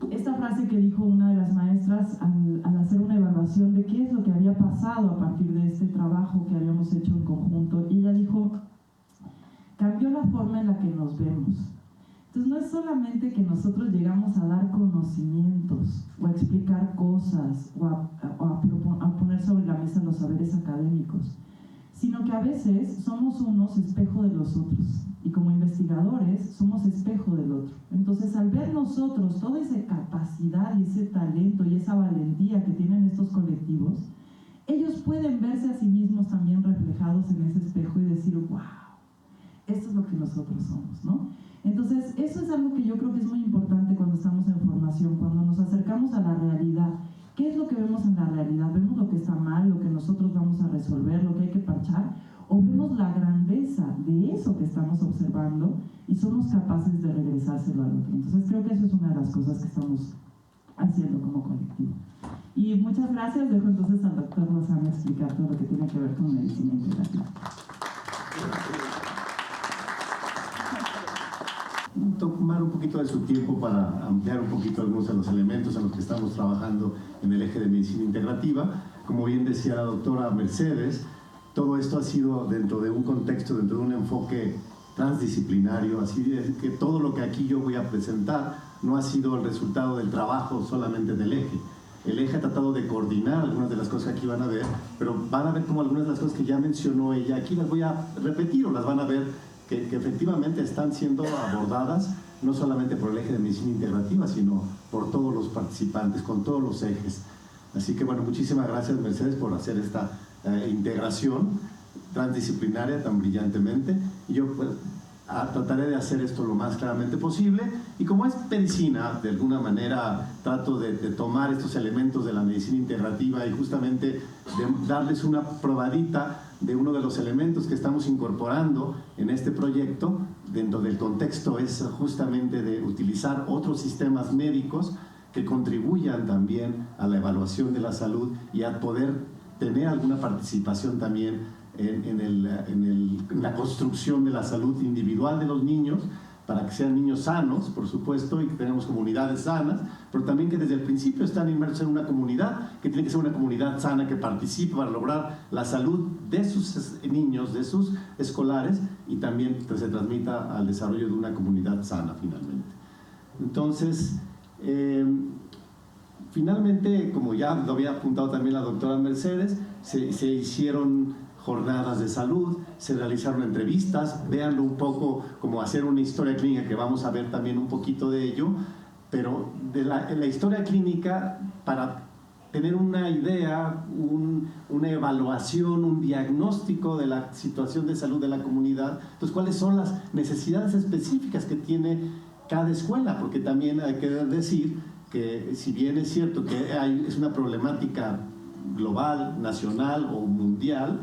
Esta frase que dijo una de las maestras al hacer una evaluación de qué es lo que había pasado a partir de este trabajo que habíamos hecho en conjunto, y ella dijo: cambió la forma en la que nos vemos. Entonces no es solamente que nosotros llegamos a dar conocimientos o a explicar cosas o a poner sobre la mesa los saberes académicos, sino que a veces somos unos espejo de los otros, y como investigadores somos espejo del otro. Entonces, al ver nosotros toda esa capacidad y ese talento y esa valentía que tienen estos colectivos, ellos pueden verse a sí mismos también reflejados en ese espejo y decir: wow, esto es lo que nosotros somos, ¿no? Entonces, eso es algo que yo creo que es muy importante cuando estamos en formación, cuando nos acercamos a la realidad. ¿Qué es lo que vemos en la realidad? ¿Vemos lo que está mal, lo que nosotros vamos a resolver, lo que hay que parchar? ¿O vemos la grandeza de eso que estamos observando y somos capaces de regresárselo al otro? Entonces creo que eso es una de las cosas que estamos haciendo como colectivo. Y muchas gracias. Dejo entonces al doctor Lozano explicar todo lo que tiene que ver con medicina integrativa. Tomar un poquito de su tiempo para ampliar un poquito algunos de los elementos en los que estamos trabajando en el eje de medicina integrativa. Como bien decía la doctora Mercedes, todo esto ha sido dentro de un contexto, dentro de un enfoque transdisciplinario, así que todo lo que aquí yo voy a presentar no ha sido el resultado del trabajo solamente del eje. El eje ha tratado de coordinar algunas de las cosas que aquí van a ver, pero van a ver como algunas de las cosas que ya mencionó ella, aquí las voy a repetir o las van a ver que efectivamente están siendo abordadas no solamente por el eje de medicina integrativa, sino por todos los participantes, con todos los ejes. Así que bueno, muchísimas gracias Mercedes por hacer esta integración transdisciplinaria tan brillantemente. Y yo pues, trataré de hacer esto lo más claramente posible, y como es medicina, de alguna manera trato de tomar estos elementos de la medicina integrativa y justamente de darles una probadita de uno de los elementos que estamos incorporando en este proyecto. Dentro del contexto es justamente de utilizar otros sistemas médicos que contribuyan también a la evaluación de la salud y a poder tener alguna participación también en la construcción de la salud individual de los niños, para que sean niños sanos, por supuesto, y que tengamos comunidades sanas, pero también que desde el principio están inmersos en una comunidad, que tiene que ser una comunidad sana, que participe para lograr la salud de sus niños, de sus escolares, y también que se transmita al desarrollo de una comunidad sana, finalmente. Entonces, finalmente, como ya lo había apuntado también la doctora Mercedes, se hicieron jornadas de salud, se realizaron entrevistas, véanlo un poco como hacer una historia clínica, que vamos a ver también un poquito de ello, pero de la historia clínica, para tener una idea, una evaluación, un diagnóstico de la situación de salud de la comunidad. Entonces, ¿cuáles son las necesidades específicas que tiene cada escuela? Porque también hay que decir que, si bien es cierto que es una problemática global, nacional o mundial,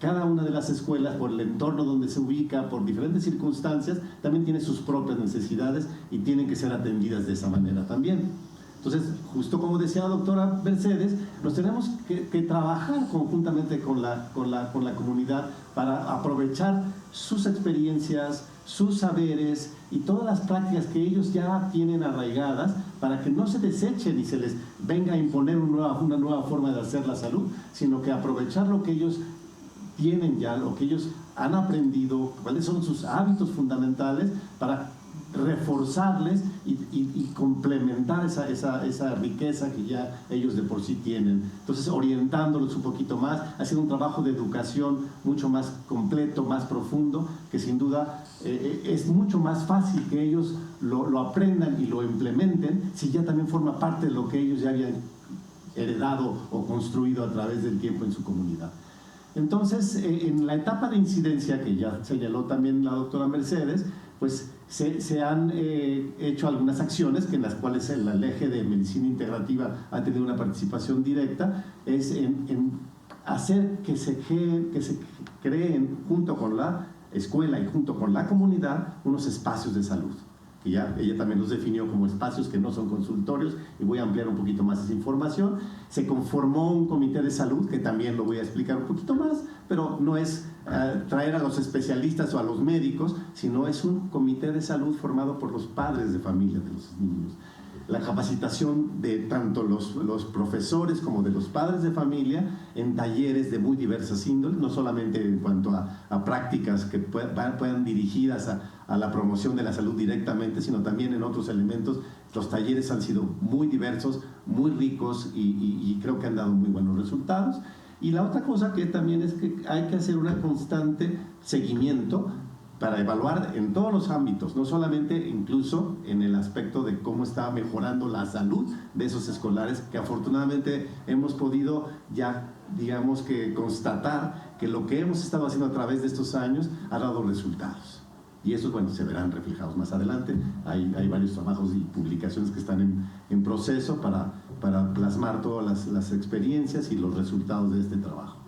cada una de las escuelas, por el entorno donde se ubica, por diferentes circunstancias, también tiene sus propias necesidades y tienen que ser atendidas de esa manera también. Entonces, justo como decía la doctora Mercedes, nos tenemos que trabajar conjuntamente con la comunidad para aprovechar sus experiencias, sus saberes y todas las prácticas que ellos ya tienen arraigadas, para que no se desechen y se les venga a imponer una nueva forma de hacer la salud, sino que aprovechar lo que ellos tienen ya, lo que ellos han aprendido, cuáles son sus hábitos fundamentales, para reforzarles y complementar esa riqueza que ya ellos de por sí tienen. Entonces, orientándolos un poquito más, haciendo un trabajo de educación mucho más completo, más profundo, que sin duda es mucho más fácil que ellos lo aprendan y lo implementen si ya también forma parte de lo que ellos ya habían heredado o construido a través del tiempo en su comunidad. Entonces, en la etapa de incidencia, que ya señaló también la doctora Mercedes, pues se han hecho algunas acciones en las cuales el eje de medicina integrativa ha tenido una participación directa, es en hacer que se creen junto con la escuela y junto con la comunidad unos espacios de salud, que ya ella también los definió como espacios que no son consultorios, y voy a ampliar un poquito más esa información. Se conformó un comité de salud, que también lo voy a explicar un poquito más, pero no es traer a los especialistas o a los médicos, sino es un comité de salud formado por los padres de familia de los niños. La capacitación de tanto los profesores como de los padres de familia en talleres de muy diversas índoles, no solamente en cuanto a prácticas que puedan dirigidas a la promoción de la salud directamente, sino también en otros elementos. Los talleres han sido muy diversos, muy ricos y creo que han dado muy buenos resultados. Y la otra cosa que también es que hay que hacer un constante seguimiento para evaluar en todos los ámbitos, no solamente incluso en el aspecto de cómo está mejorando la salud de esos escolares, que afortunadamente hemos podido ya, digamos que constatar que lo que hemos estado haciendo a través de estos años ha dado resultados. Y esos, bueno, se verán reflejados más adelante. Hay varios trabajos y publicaciones que están en proceso para plasmar todas las experiencias y los resultados de este trabajo.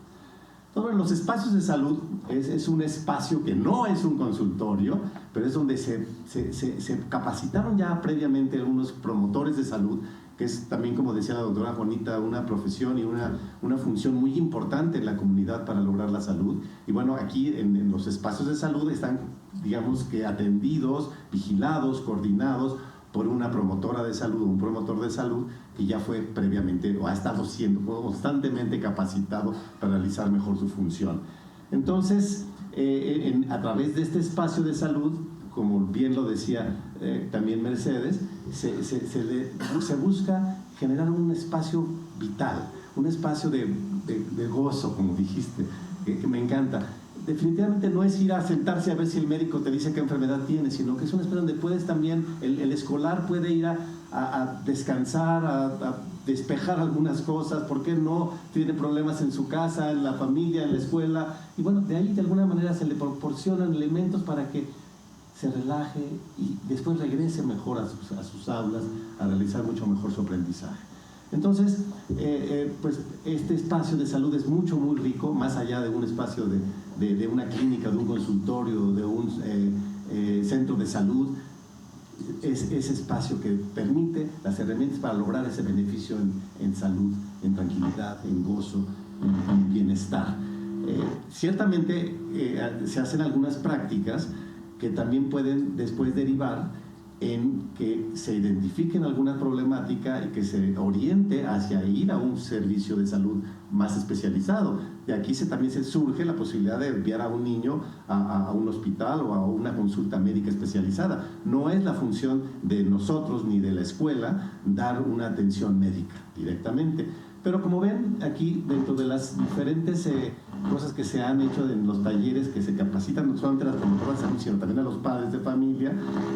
Entonces, los espacios de salud es un espacio que no es un consultorio, pero es donde se capacitaron ya previamente algunos promotores de salud, que es también, como decía la doctora Juanita, una profesión y una función muy importante en la comunidad para lograr la salud. Y bueno, aquí en los espacios de salud están, digamos que atendidos, vigilados, coordinados por una promotora de salud, un promotor de salud que ya fue previamente o ha estado siendo constantemente capacitado para realizar mejor su función. Entonces, a través de este espacio de salud, como bien lo decía también Mercedes, se busca generar un espacio vital, un espacio de gozo, como dijiste, que me encanta. Definitivamente no es ir a sentarse a ver si el médico te dice qué enfermedad tienes, sino que es un espacio donde puedes también, el escolar puede ir a descansar, a despejar algunas cosas, ¿por qué no? Tiene problemas en su casa, en la familia, en la escuela, y bueno, de ahí de alguna manera se le proporcionan elementos para que se relaje y después regrese mejor a sus aulas, a realizar mucho mejor su aprendizaje. Entonces, pues este espacio de salud es muy rico, más allá de un espacio de una clínica, de un consultorio, de un centro de salud. Es ese espacio que permite las herramientas para lograr ese beneficio en salud, en tranquilidad, en gozo, en bienestar. Ciertamente se hacen algunas prácticas que también pueden después derivar en que se identifiquen alguna problemática y que se oriente hacia ir a un servicio de salud más especializado. De aquí también surge la posibilidad de enviar a un niño a un hospital o a una consulta médica especializada. No es la función de nosotros ni de la escuela dar una atención médica directamente. Pero como ven aquí, dentro de las diferentes cosas que se han hecho en los talleres que se capacitan no solamente a las promotoras de salud, sino también a los padres de familia,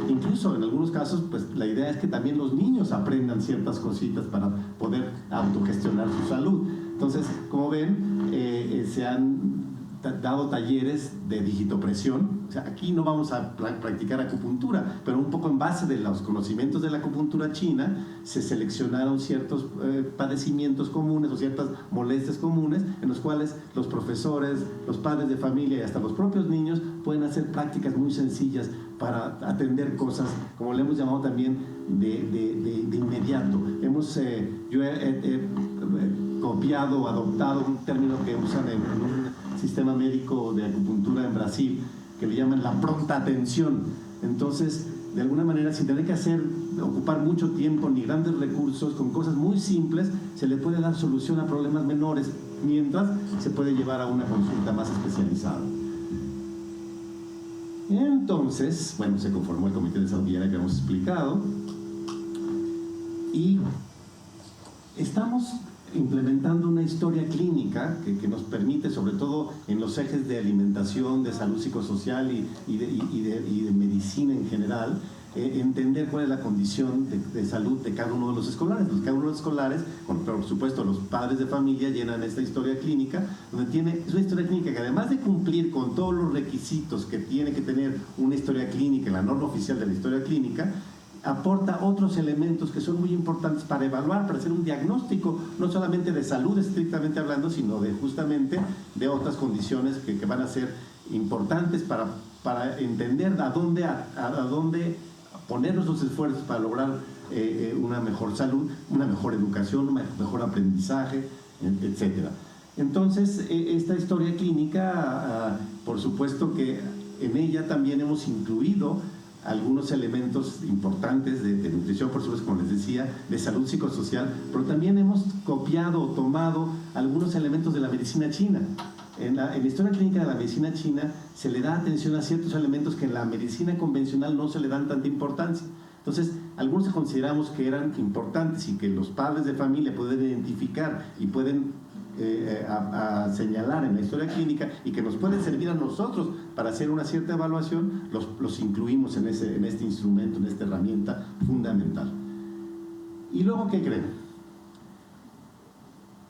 incluso en algunos casos, pues la idea es que también los niños aprendan ciertas cositas para poder autogestionar su salud. Entonces, como ven, se han dado talleres de digitopresión. O sea, aquí no vamos a practicar acupuntura, pero un poco en base de los conocimientos de la acupuntura china, se seleccionaron ciertos padecimientos comunes o ciertas molestias comunes en los cuales los profesores, los padres de familia y hasta los propios niños pueden hacer prácticas muy sencillas para atender cosas, como le hemos llamado también, de inmediato. Yo he copiado o adoptado un término que usan en un sistema médico de acupuntura en Brasil, que le llaman la pronta atención. Entonces, de alguna manera, sin tener que ocupar mucho tiempo ni grandes recursos, con cosas muy simples, se le puede dar solución a problemas menores, mientras se puede llevar a una consulta más especializada. Entonces, bueno, se conformó el Comité de Salud Viaria que hemos explicado, y estamos implementando una historia clínica que nos permite, sobre todo en los ejes de alimentación, de salud psicosocial y de medicina en general, entender cuál es la condición de salud de cada uno de los escolares. Cada uno de los escolares, por supuesto los padres de familia, llenan esta historia clínica, es una historia clínica que, además de cumplir con todos los requisitos que tiene que tener una historia clínica, la norma oficial de la historia clínica, aporta otros elementos que son muy importantes para evaluar, para hacer un diagnóstico, no solamente de salud estrictamente hablando, sino de justamente de otras condiciones que van a ser importantes para entender a dónde poner nuestros esfuerzos para lograr una mejor salud, una mejor educación, un mejor aprendizaje, etc. Entonces, esta historia clínica, por supuesto que en ella también hemos incluido algunos elementos importantes de nutrición, por supuesto, como les decía, de salud psicosocial, pero también hemos copiado o tomado algunos elementos de la medicina china. En la historia clínica de la medicina china se le da atención a ciertos elementos que en la medicina convencional no se le dan tanta importancia. Entonces, algunos consideramos que eran importantes y que los padres de familia pueden identificar y pueden a señalar en la historia clínica y que nos pueden servir a nosotros para hacer una cierta evaluación, los incluimos en este instrumento, en esta herramienta fundamental. Y luego, ¿qué creen?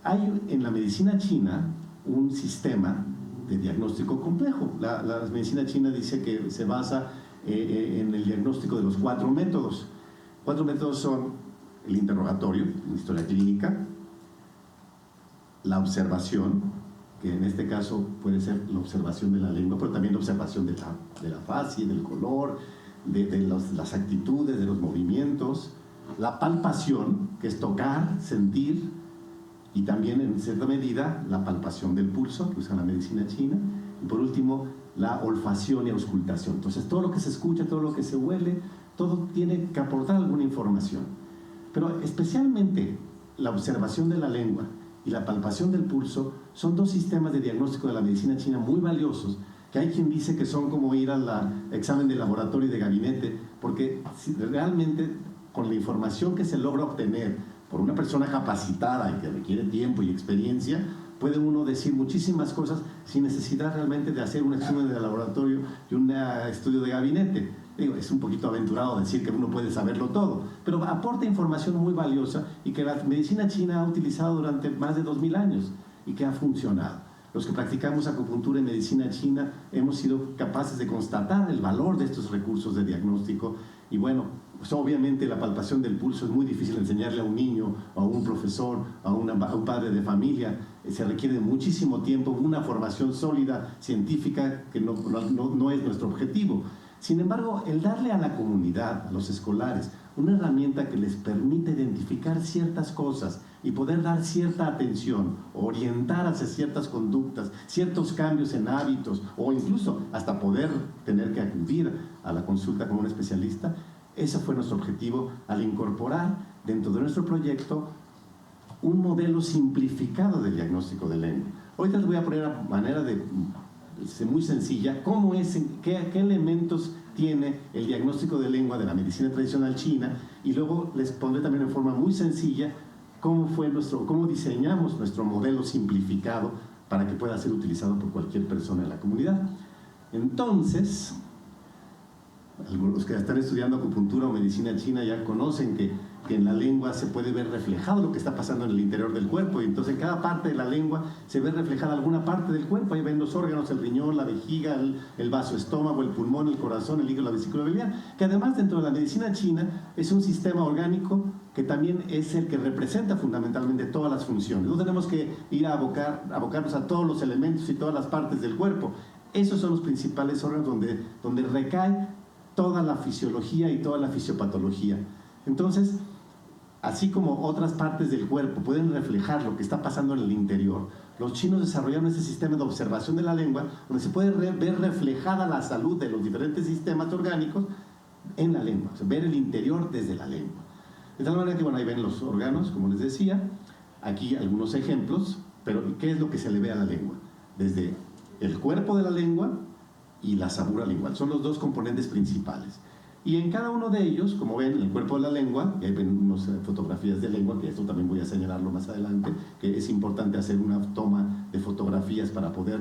Hay en la medicina china un sistema de diagnóstico complejo. La medicina china dice que se basa en el diagnóstico de los 4 métodos. 4 métodos son el interrogatorio, la historia clínica, la observación, que en este caso puede ser la observación de la lengua, pero también la observación de la facie, del color, de las actitudes, de los movimientos, la palpación, que es tocar, sentir, y también en cierta medida la palpación del pulso, que usa la medicina china, y por último la olfacción y auscultación. Entonces todo lo que se escucha, todo lo que se huele, todo tiene que aportar alguna información, pero especialmente la observación de la lengua y la palpación del pulso son 2 sistemas de diagnóstico de la medicina china muy valiosos, que hay quien dice que son como ir al examen de laboratorio y de gabinete, porque realmente con la información que se logra obtener por una persona capacitada y que requiere tiempo y experiencia, puede uno decir muchísimas cosas sin necesidad realmente de hacer un examen de laboratorio y un estudio de gabinete. Es un poquito aventurado decir que uno puede saberlo todo, pero aporta información muy valiosa y que la medicina china ha utilizado durante más de 2000 años y que ha funcionado. Los que practicamos acupuntura en medicina china hemos sido capaces de constatar el valor de estos recursos de diagnóstico. Y bueno, pues obviamente la palpación del pulso es muy difícil enseñarle a un niño, a un profesor, a un padre de familia. Se requiere muchísimo tiempo, una formación sólida, científica, que no es nuestro objetivo. Sin embargo, el darle a la comunidad, a los escolares, una herramienta que les permite identificar ciertas cosas y poder dar cierta atención, orientar hacia ciertas conductas, ciertos cambios en hábitos, o incluso hasta poder tener que acudir a la consulta con un especialista, ese fue nuestro objetivo al incorporar dentro de nuestro proyecto un modelo simplificado de diagnóstico de lengua. Ahorita les voy a poner a manera de muy sencilla cómo es, qué elementos tiene el diagnóstico de lengua de la medicina tradicional china, y luego les pondré también en forma muy sencilla cómo diseñamos nuestro modelo simplificado para que pueda ser utilizado por cualquier persona en la comunidad. Entonces, algunos que están estudiando acupuntura o medicina china ya conocen que en la lengua se puede ver reflejado lo que está pasando en el interior del cuerpo, y entonces en cada parte de la lengua se ve reflejada alguna parte del cuerpo. Ahí ven los órganos, el riñón, la vejiga, el vaso estómago, el pulmón, el corazón, el hígado, la vesícula biliar, que además dentro de la medicina china es un sistema orgánico que también es el que representa fundamentalmente todas las funciones. No tenemos que ir a abocarnos a todos los elementos y todas las partes del cuerpo. Esos son los principales órganos donde recae toda la fisiología y toda la fisiopatología. Entonces, así como otras partes del cuerpo pueden reflejar lo que está pasando en el interior, los chinos desarrollaron ese sistema de observación de la lengua, donde se puede ver reflejada la salud de los diferentes sistemas orgánicos en la lengua, o sea, ver el interior desde la lengua. De tal manera que, bueno, ahí ven los órganos, como les decía, aquí algunos ejemplos, pero ¿qué es lo que se le ve a la lengua? Desde el cuerpo de la lengua, y la sabura lingual. Son los dos componentes principales. Y en cada uno de ellos, como ven, en el cuerpo de la lengua, y ahí ven unas fotografías de lengua, que esto también voy a señalarlo más adelante, que es importante hacer una toma de fotografías para poder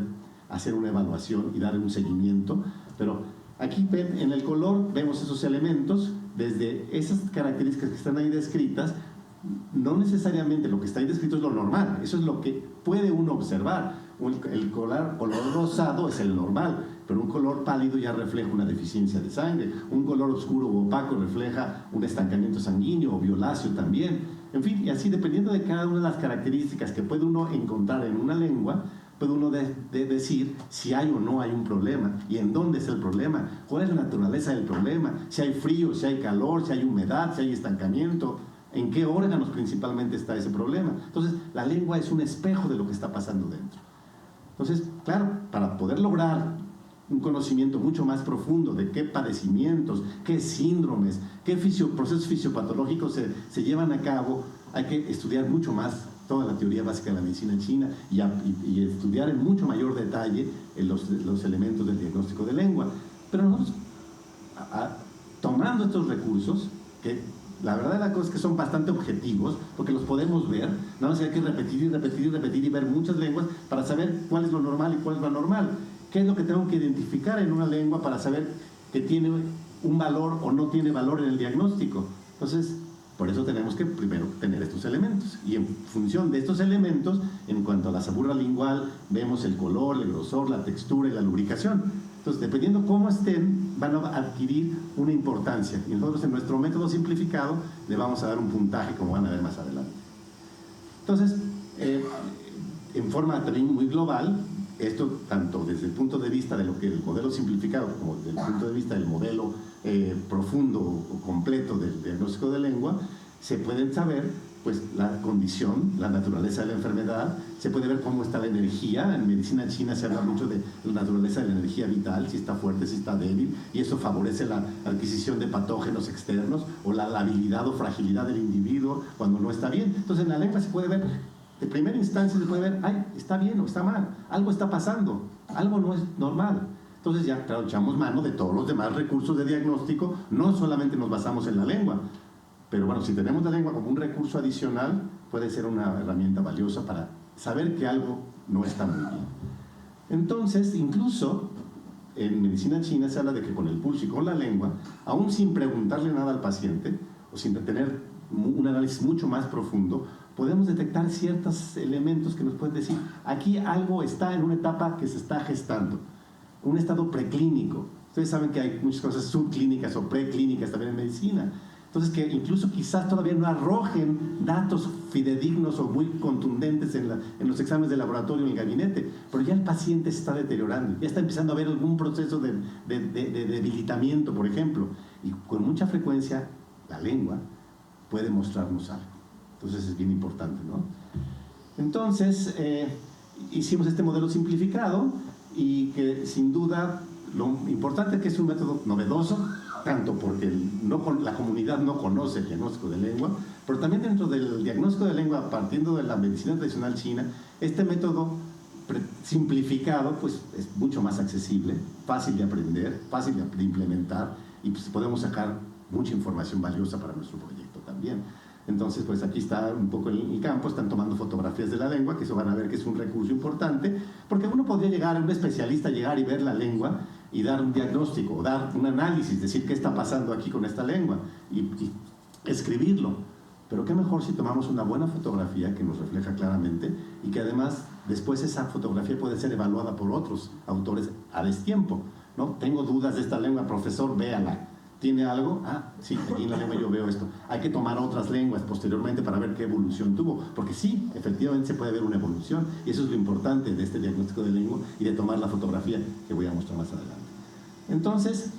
hacer una evaluación y dar un seguimiento. Pero aquí ven, en el color, vemos esos elementos, desde esas características que están ahí descritas. No necesariamente lo que está ahí descrito es lo normal, eso es lo que puede uno observar. El color rosado es el normal, pero un color pálido ya refleja una deficiencia de sangre. Un color oscuro o opaco refleja un estancamiento sanguíneo o violáceo también. En fin, y así dependiendo de cada una de las características que puede uno encontrar en una lengua, puede uno decir si hay o no hay un problema y en dónde es el problema, cuál es la naturaleza del problema, si hay frío, si hay calor, si hay humedad, si hay estancamiento, en qué órganos principalmente está ese problema. Entonces, la lengua es un espejo de lo que está pasando dentro. Entonces, claro, para poder lograr un conocimiento mucho más profundo de qué padecimientos, qué síndromes, qué procesos fisiopatológicos se llevan a cabo, hay que estudiar mucho más toda la teoría básica de la medicina china y estudiar en mucho mayor detalle los elementos del diagnóstico de lengua. Pero nosotros, tomando estos recursos, que la verdad de la cosa es que son bastante objetivos, porque los podemos ver, nada más hay que repetir y repetir y repetir y ver muchas lenguas para saber cuál es lo normal y cuál es lo anormal. ¿Qué es lo que tengo que identificar en una lengua para saber que tiene un valor o no tiene valor en el diagnóstico? Entonces, por eso tenemos que primero tener estos elementos. Y en función de estos elementos, en cuanto a la sabura lingual, vemos el color, el grosor, la textura y la lubricación. Entonces, dependiendo cómo estén, van a adquirir una importancia. Y nosotros en nuestro método simplificado le vamos a dar un puntaje, como van a ver más adelante. Entonces, en forma también muy global, esto tanto desde el punto de vista de lo que el modelo simplificado como desde el punto de vista del modelo profundo o completo del diagnóstico de lengua, se pueden saber pues la condición, la naturaleza de la enfermedad, se puede ver cómo está la energía. En medicina china se habla mucho de la naturaleza de la energía vital, si está fuerte, si está débil, y eso favorece la adquisición de patógenos externos o la habilidad o fragilidad del individuo cuando no está bien. Entonces en la lengua se puede ver, de primera instancia se puede ver, ay, está bien o está mal, algo está pasando, algo no es normal. Entonces ya, claro, echamos mano de todos los demás recursos de diagnóstico, no solamente nos basamos en la lengua, pero bueno, si tenemos la lengua como un recurso adicional, puede ser una herramienta valiosa para saber que algo no está muy bien. Entonces, incluso en medicina china se habla de que con el pulso y con la lengua, aún sin preguntarle nada al paciente, o sin tener un análisis mucho más profundo, podemos detectar ciertos elementos que nos pueden decir, aquí algo está en una etapa que se está gestando, un estado preclínico. Ustedes saben que hay muchas cosas subclínicas o preclínicas también en medicina. Entonces, que incluso quizás todavía no arrojen datos fidedignos o muy contundentes en los exámenes de laboratorio en el gabinete, pero ya el paciente se está deteriorando, ya está empezando a haber algún proceso de debilitamiento, por ejemplo, y con mucha frecuencia la lengua puede mostrarnos algo. Entonces es bien importante, ¿no? Entonces, hicimos este modelo simplificado y que sin duda lo importante es que es un método novedoso, tanto porque la comunidad no conoce el diagnóstico de lengua, pero también dentro del diagnóstico de lengua, partiendo de la medicina tradicional china, este método simplificado pues es mucho más accesible, fácil de aprender, fácil de implementar, y pues podemos sacar mucha información valiosa para nuestro proyecto también. Entonces, pues aquí está un poco el campo, están tomando fotografías de la lengua, que eso van a ver que es un recurso importante, porque uno podría llegar, un especialista llegar y ver la lengua y dar un diagnóstico, dar un análisis, decir qué está pasando aquí con esta lengua y escribirlo. Pero qué mejor si tomamos una buena fotografía que nos refleja claramente y que además después esa fotografía puede ser evaluada por otros autores a destiempo, ¿no? Tengo dudas de esta lengua, profesor, véala. ¿Tiene algo? Ah, sí, aquí en la lengua yo veo esto. Hay que tomar otras lenguas posteriormente para ver qué evolución tuvo, porque sí, efectivamente se puede ver una evolución, y eso es lo importante de este diagnóstico de lengua y de tomar la fotografía que voy a mostrar más adelante. Entonces,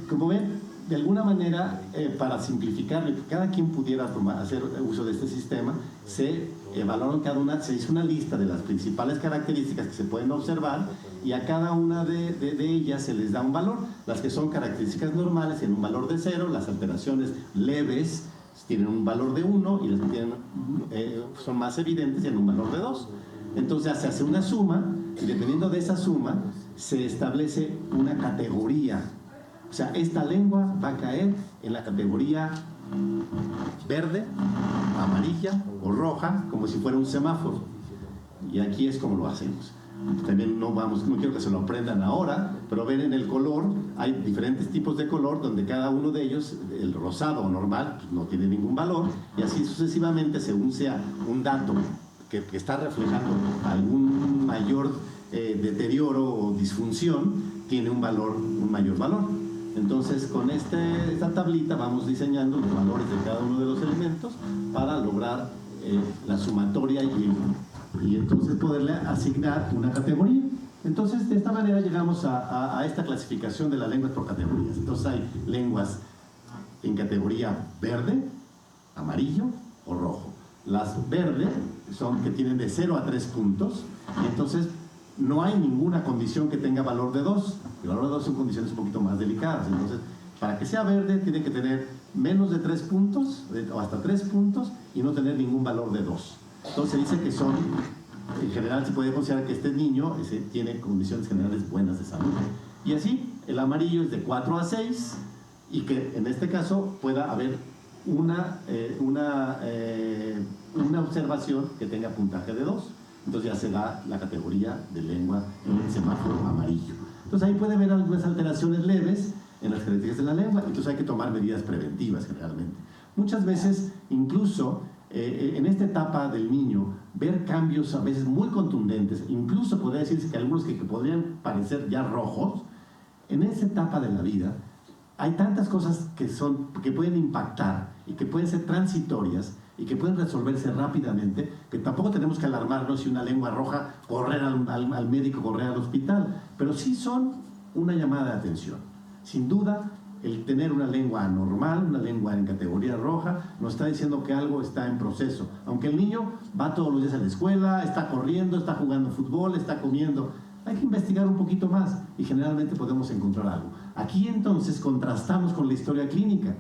como ven, de alguna manera, para simplificarlo y que cada quien pudiera hacer uso de este sistema, se evaluaron se hizo una lista de las principales características que se pueden observar, y a cada una de ellas se les da un valor. Las que son características normales tienen un valor de 0, las alteraciones leves tienen un valor de 1, y las que son más evidentes tienen un valor de 2. Entonces se hace una suma, y dependiendo de esa suma, se establece una categoría. O sea, esta lengua va a caer en la categoría verde, amarilla o roja, como si fuera un semáforo. Y aquí es como lo hacemos. También no quiero que se lo aprendan ahora, pero ven en el color, hay diferentes tipos de color donde cada uno de ellos, el rosado o normal, pues no tiene ningún valor, y así sucesivamente, según sea un dato que está reflejando algún mayor deterioro o disfunción, tiene un mayor valor. Entonces, con esta tablita vamos diseñando los valores de cada uno de los elementos para lograr la sumatoria y entonces poderle asignar una categoría. Entonces, de esta manera llegamos a esta clasificación de las lenguas por categorías. Entonces, hay lenguas en categoría verde, amarillo o rojo. Las verdes son que tienen de 0 a 3 puntos, y entonces no hay ninguna condición que tenga valor de 2. El valor de 2 son condiciones un poquito más delicadas. Entonces, para que sea verde, tiene que tener menos de 3 puntos, o hasta 3 puntos, y no tener ningún valor de 2. Entonces, se dice que son, en general, se puede considerar que este niño tiene condiciones generales buenas de salud. Y así, el amarillo es de 4 a 6, y que en este caso pueda haber una observación que tenga puntaje de 2. Entonces ya se da la categoría de lengua en el semáforo amarillo. Entonces ahí puede haber algunas alteraciones leves en las características de la lengua, entonces hay que tomar medidas preventivas generalmente. Muchas veces, incluso en esta etapa del niño, ver cambios a veces muy contundentes, incluso podría decirse que algunos que podrían parecer ya rojos, en esa etapa de la vida hay tantas cosas que pueden impactar y que pueden ser transitorias y que pueden resolverse rápidamente, que tampoco tenemos que alarmarnos si una lengua roja, correr al médico, correr al hospital, pero sí son una llamada de atención. Sin duda, el tener una lengua anormal, una lengua en categoría roja, nos está diciendo que algo está en proceso. Aunque el niño va todos los días a la escuela, está corriendo, está jugando fútbol, está comiendo, hay que investigar un poquito más y generalmente podemos encontrar algo. Aquí entonces contrastamos con la historia clínica.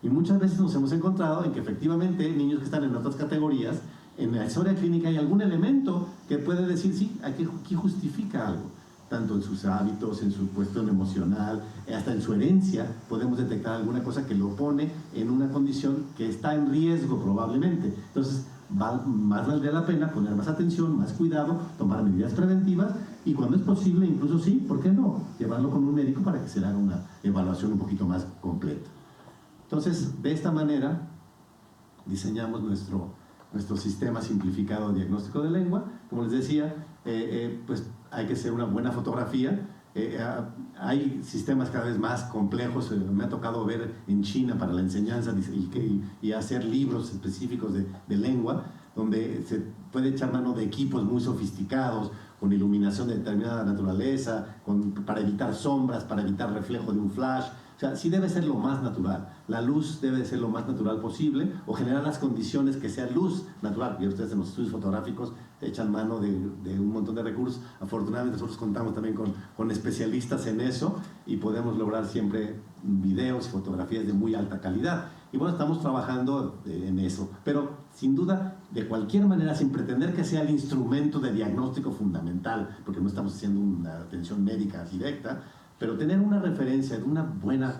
Y muchas veces nos hemos encontrado en que efectivamente niños que están en otras categorías, en la historia clínica hay algún elemento que puede decir, sí, aquí justifica algo, tanto en sus hábitos, en su cuestión emocional, hasta en su herencia, podemos detectar alguna cosa que lo pone en una condición que está en riesgo probablemente. Entonces, más valdría la pena poner más atención, más cuidado, tomar medidas preventivas y cuando es posible, incluso sí, ¿por qué no? Llevarlo con un médico para que se le haga una evaluación un poquito más completa. Entonces, de esta manera, diseñamos nuestro sistema simplificado de diagnóstico de lengua. Como les decía, pues hay que hacer una buena fotografía. Hay sistemas cada vez más complejos. Me ha tocado ver en China para la enseñanza y hacer libros específicos de lengua, donde se puede echar mano de equipos muy sofisticados, con iluminación de determinada naturaleza, para evitar sombras, para evitar reflejo de un flash. O sea, sí debe ser lo más natural. La luz debe ser lo más natural posible o generar las condiciones que sea luz natural. Y ustedes en los estudios fotográficos echan mano de un montón de recursos. Afortunadamente nosotros contamos también con especialistas en eso y podemos lograr siempre videos y fotografías de muy alta calidad. Y bueno, estamos trabajando en eso. Pero sin duda, de cualquier manera, sin pretender que sea el instrumento de diagnóstico fundamental, porque no estamos haciendo una atención médica directa, pero tener una referencia de una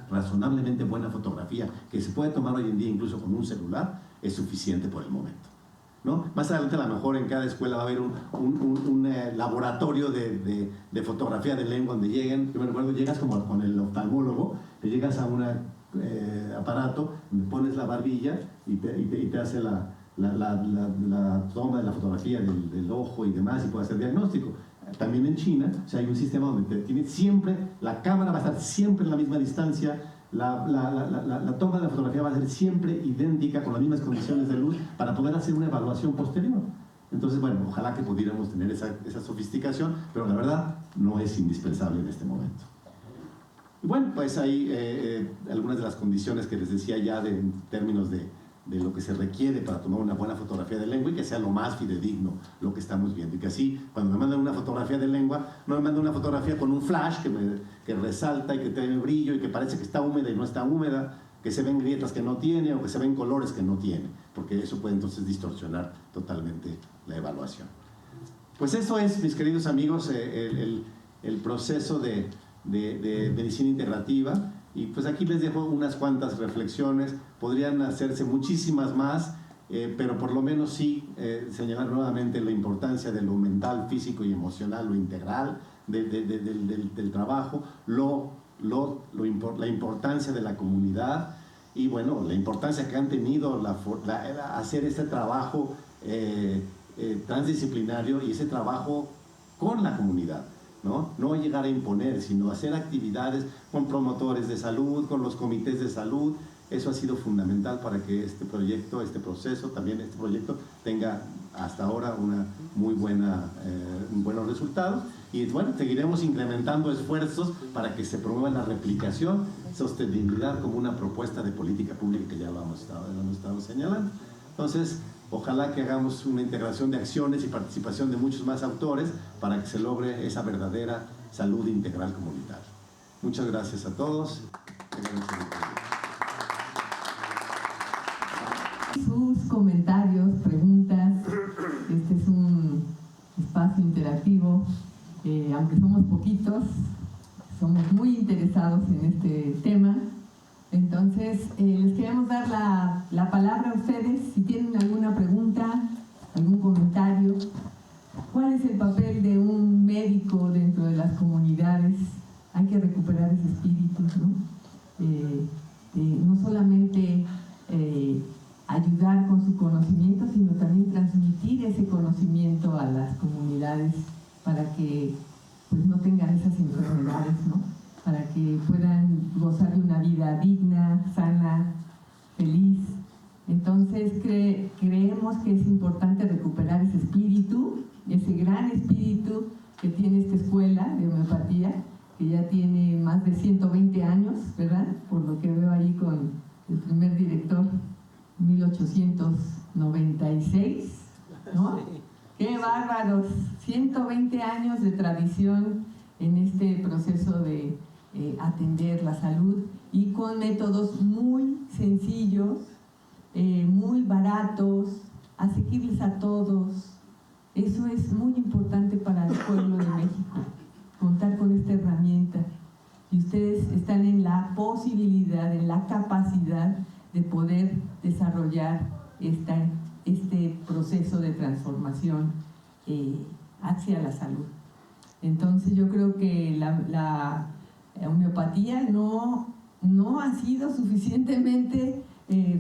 razonablemente buena fotografía que se puede tomar hoy en día incluso con un celular es suficiente por el momento, ¿no? Más adelante a lo mejor en cada escuela va a haber un laboratorio de fotografía de lengua donde lleguen. Yo me recuerdo, llegas como con el oftalmólogo, te llegas a un aparato, pones la barbilla y te hace la toma de la fotografía del ojo y demás y puede hacer diagnóstico. También en China, o sea, hay un sistema donde tiene siempre, la cámara va a estar siempre en la misma distancia, la toma de la fotografía va a ser siempre idéntica, con las mismas condiciones de luz, para poder hacer una evaluación posterior. Entonces, bueno, ojalá que pudiéramos tener esa sofisticación, pero la verdad no es indispensable en este momento. Y bueno, pues hay algunas de las condiciones que les decía ya en términos de lo que se requiere para tomar una buena fotografía de lengua y que sea lo más fidedigno lo que estamos viendo. Y que así, cuando me mandan una fotografía de lengua, no me mandan una fotografía con un flash que resalta y que tiene brillo y que parece que está húmeda y no está húmeda, que se ven grietas que no tiene o que se ven colores que no tiene, porque eso puede entonces distorsionar totalmente la evaluación. Pues eso es, mis queridos amigos, el proceso de medicina integrativa. Y pues aquí les dejo unas cuantas reflexiones, podrían hacerse muchísimas más, pero por lo menos sí señalar nuevamente la importancia de lo mental, físico y emocional, lo integral del trabajo, la importancia de la comunidad y bueno, la importancia que han tenido hacer este trabajo transdisciplinario y ese trabajo con la comunidad. No llegar a imponer, sino hacer actividades con promotores de salud, con los comités de salud. Eso ha sido fundamental para que este proyecto tenga hasta ahora buenos resultados. Y bueno, seguiremos incrementando esfuerzos para que se promueva la replicación, sostenibilidad como una propuesta de política pública que ya lo hemos estado señalando. Entonces, ojalá que hagamos una integración de acciones y participación de muchos más autores para que se logre esa verdadera salud integral comunitaria. Muchas gracias a todos. Sus comentarios, preguntas. Este es un espacio interactivo. Aunque somos poquitos, somos muy interesados en este tema. Entonces, les queremos dar la palabra a ustedes. Si tienen alguna pregunta, algún comentario. ¿Cuál es el papel de un médico dentro de las comunidades? Hay que recuperar ese espíritu, ¿no? No solamente ayudar con su conocimiento, sino también transmitir ese conocimiento a las comunidades para que pues, no tengan esas enfermedades, ¿no? Para que puedan gozar de una vida digna, sana, feliz. Entonces creemos que es importante recuperar ese espíritu, ese gran espíritu que tiene esta escuela de homeopatía, que ya tiene más de 120 años, ¿verdad? Por lo que veo ahí con el primer director, 1896, ¿no? ¡Qué bárbaros! 120 años de tradición en este proceso de atender la salud y con métodos muy sencillos, muy baratos, asequibles a todos. Eso es muy importante para el pueblo de México, contar con esta herramienta. Y ustedes están en la posibilidad, en la capacidad de poder desarrollar este proceso de transformación hacia la salud. Entonces yo creo que la homeopatía no ha sido suficientemente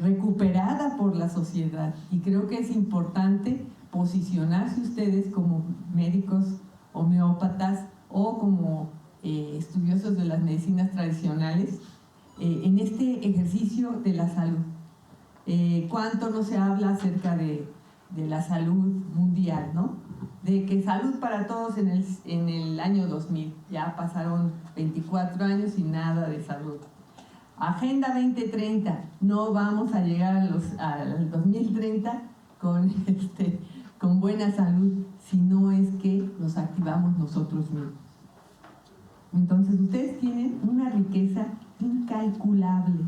recuperada por la sociedad y creo que es importante posicionarse ustedes como médicos homeópatas o como estudiosos de las medicinas tradicionales en este ejercicio de la salud. ¿Cuánto no se habla acerca de la salud mundial, ¿no? De que salud para todos en el año 2000, ya pasaron 24 años y nada de salud. Agenda 2030, no vamos a llegar al 2030 con buena salud, si no es que nos activamos nosotros mismos. Entonces ustedes tienen una riqueza incalculable.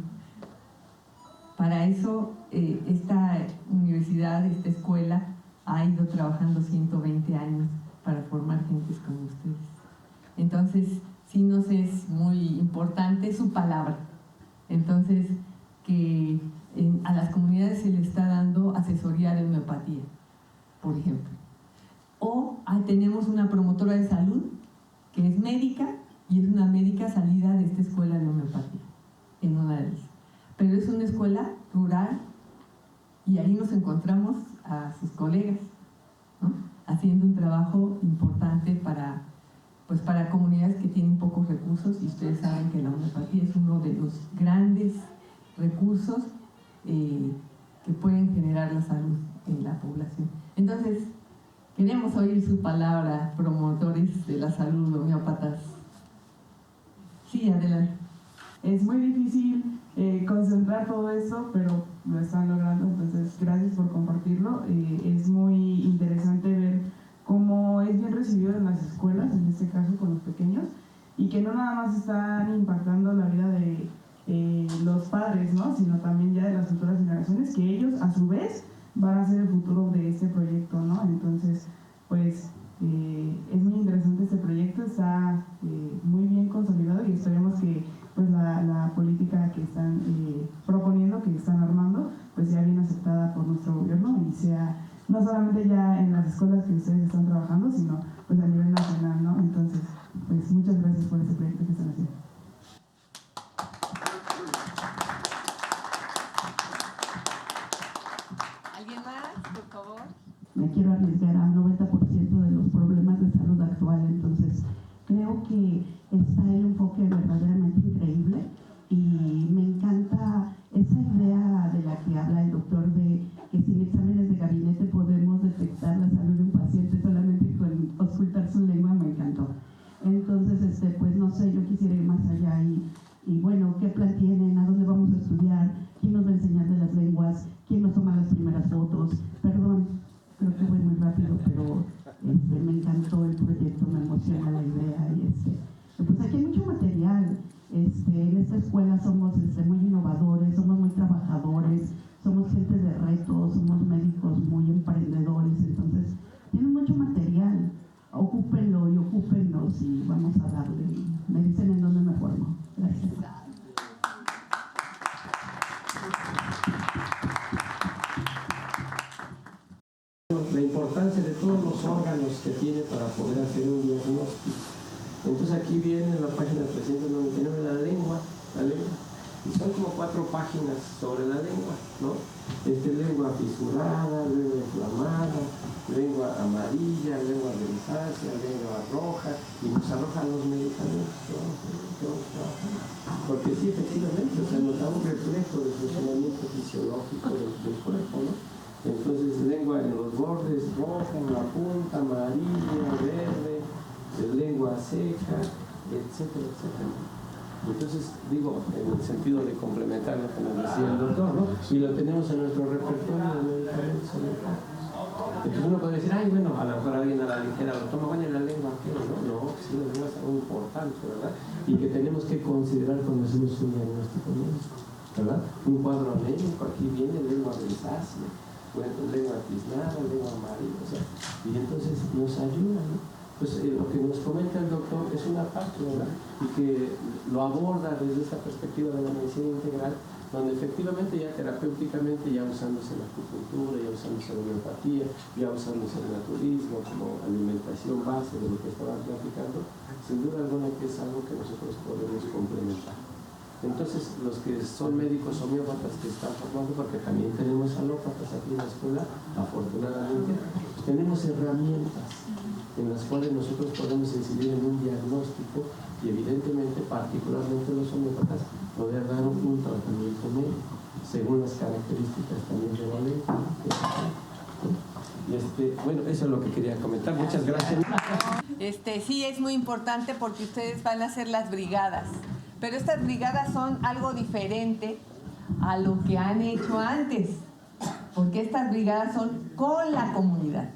Para eso esta universidad, esta escuela ha ido trabajando 120 años para formar gentes como ustedes. Entonces sí nos es muy importante su palabra. Entonces que a las comunidades se les está dando asesoría de homeopatía, por ejemplo. O tenemos una promotora de salud que es médica y es una médica salida de esta escuela de homeopatía, en una de ellas. Pero es una escuela rural y ahí nos encontramos a sus colegas, ¿no? Haciendo un trabajo importante para comunidades que tienen pocos recursos, y ustedes saben que la homeopatía es uno de los grandes recursos que pueden generar la salud en la población. Entonces, queremos oír su palabra, promotores de la salud, homeópatas. Sí, adelante. Es muy difícil concentrar todo eso, pero lo están logrando, entonces gracias por compartirlo. Es muy interesante ver cómo es bien recibido en las escuelas, en este caso con los pequeños, y que no nada más están impactando la vida de los padres, ¿no? Sino también ya de las futuras generaciones, que ellos a su vez van a ser el futuro de este proyecto, ¿no? Entonces, pues Es muy interesante este proyecto, está muy bien consolidado y esperemos que pues la política que están proponiendo, que están armando, pues sea bien aceptada por nuestro gobierno y sea no solamente ya en las escuelas que ustedes están trabajando, sino pues a nivel nacional, ¿no? Entonces, pues muchas gracias por este proyecto que están haciendo. ¿Alguien más, por favor? Me quiero arriesgar al 90% de los problemas de salud actual, entonces creo que está el enfoque verdaderamente increíble y me encanta esa idea de la que habla el doctor de que sin exámenes de gabinete podemos detectar la salud de un paciente solamente con auscultar su lengua. Me encantó. Entonces, pues no sé, yo quisiera ir más allá y bueno, ¿qué plan tienen? ¿A dónde vamos a estudiar? ¿Quién nos va a enseñar de las lenguas? ¿Quién nos toma las primeras fotos? Perdón, creo que voy muy rápido, pero me encantó el proyecto, me emociona la idea y pues aquí hay mucho material. En esta escuela somos muy innovadores, somos muy trabajadores, somos gente de retos, somos médicos muy emprendedores, entonces tienen mucho material. Ocúpenlo y ocúpenlos y vamos a darle. Me dicen en dónde me formo. Gracias. La importancia de todos los órganos que tiene para poder hacer un diagnóstico. Entonces aquí viene en la página 399 la lengua, y son como 4 páginas sobre la lengua, ¿no? Lengua fisurada, lengua inflamada, lengua amarilla, lengua grisácea, lengua roja, y nos arrojan los medicamentos que vamos a trabajar. Porque sí, efectivamente, o sea, nos da un reflejo del funcionamiento fisiológico del cuerpo, ¿no? Entonces, lengua en los bordes roja, en la punta amarilla, verde, lengua seca, etcétera, etcétera. Entonces, digo, en el sentido de complementar lo que nos decía el doctor, ¿no? Y lo tenemos en nuestro repertorio de medicamentos homeopáticos. Entonces uno puede decir, ay, bueno, a lo mejor alguien a la ligera lo toma, bueno, en la lengua, ¿qué? No, sí, la lengua es algo importante, ¿verdad? Y que tenemos que considerar cuando hacemos un diagnóstico médico, ¿verdad? Un cuadro anémico, aquí viene lengua grisácea, lengua tiznada, lengua amarilla, o sea, y entonces nos ayuda, ¿no? Pues lo que nos comenta el doctor es una parte, ¿verdad? Y que lo aborda desde esta perspectiva de la medicina integral, donde efectivamente ya terapéuticamente, ya usándose la acupuntura, ya usándose la homeopatía, ya usándose el naturismo como alimentación base de lo que estaban platicando, sin duda alguna que es algo que nosotros podemos complementar. Entonces, los que son médicos homeópatas que están formando, porque también tenemos alópatas aquí en la escuela, afortunadamente, tenemos herramientas en las cuales nosotros podemos incidir en un diagnóstico y evidentemente, particularmente los homeópatas, poder dar un tratamiento médico según las características también de la lengua. Bueno, eso es lo que quería comentar. Muchas gracias. Sí, es muy importante porque ustedes van a hacer las brigadas, pero estas brigadas son algo diferente a lo que han hecho antes, porque estas brigadas son con la comunidad,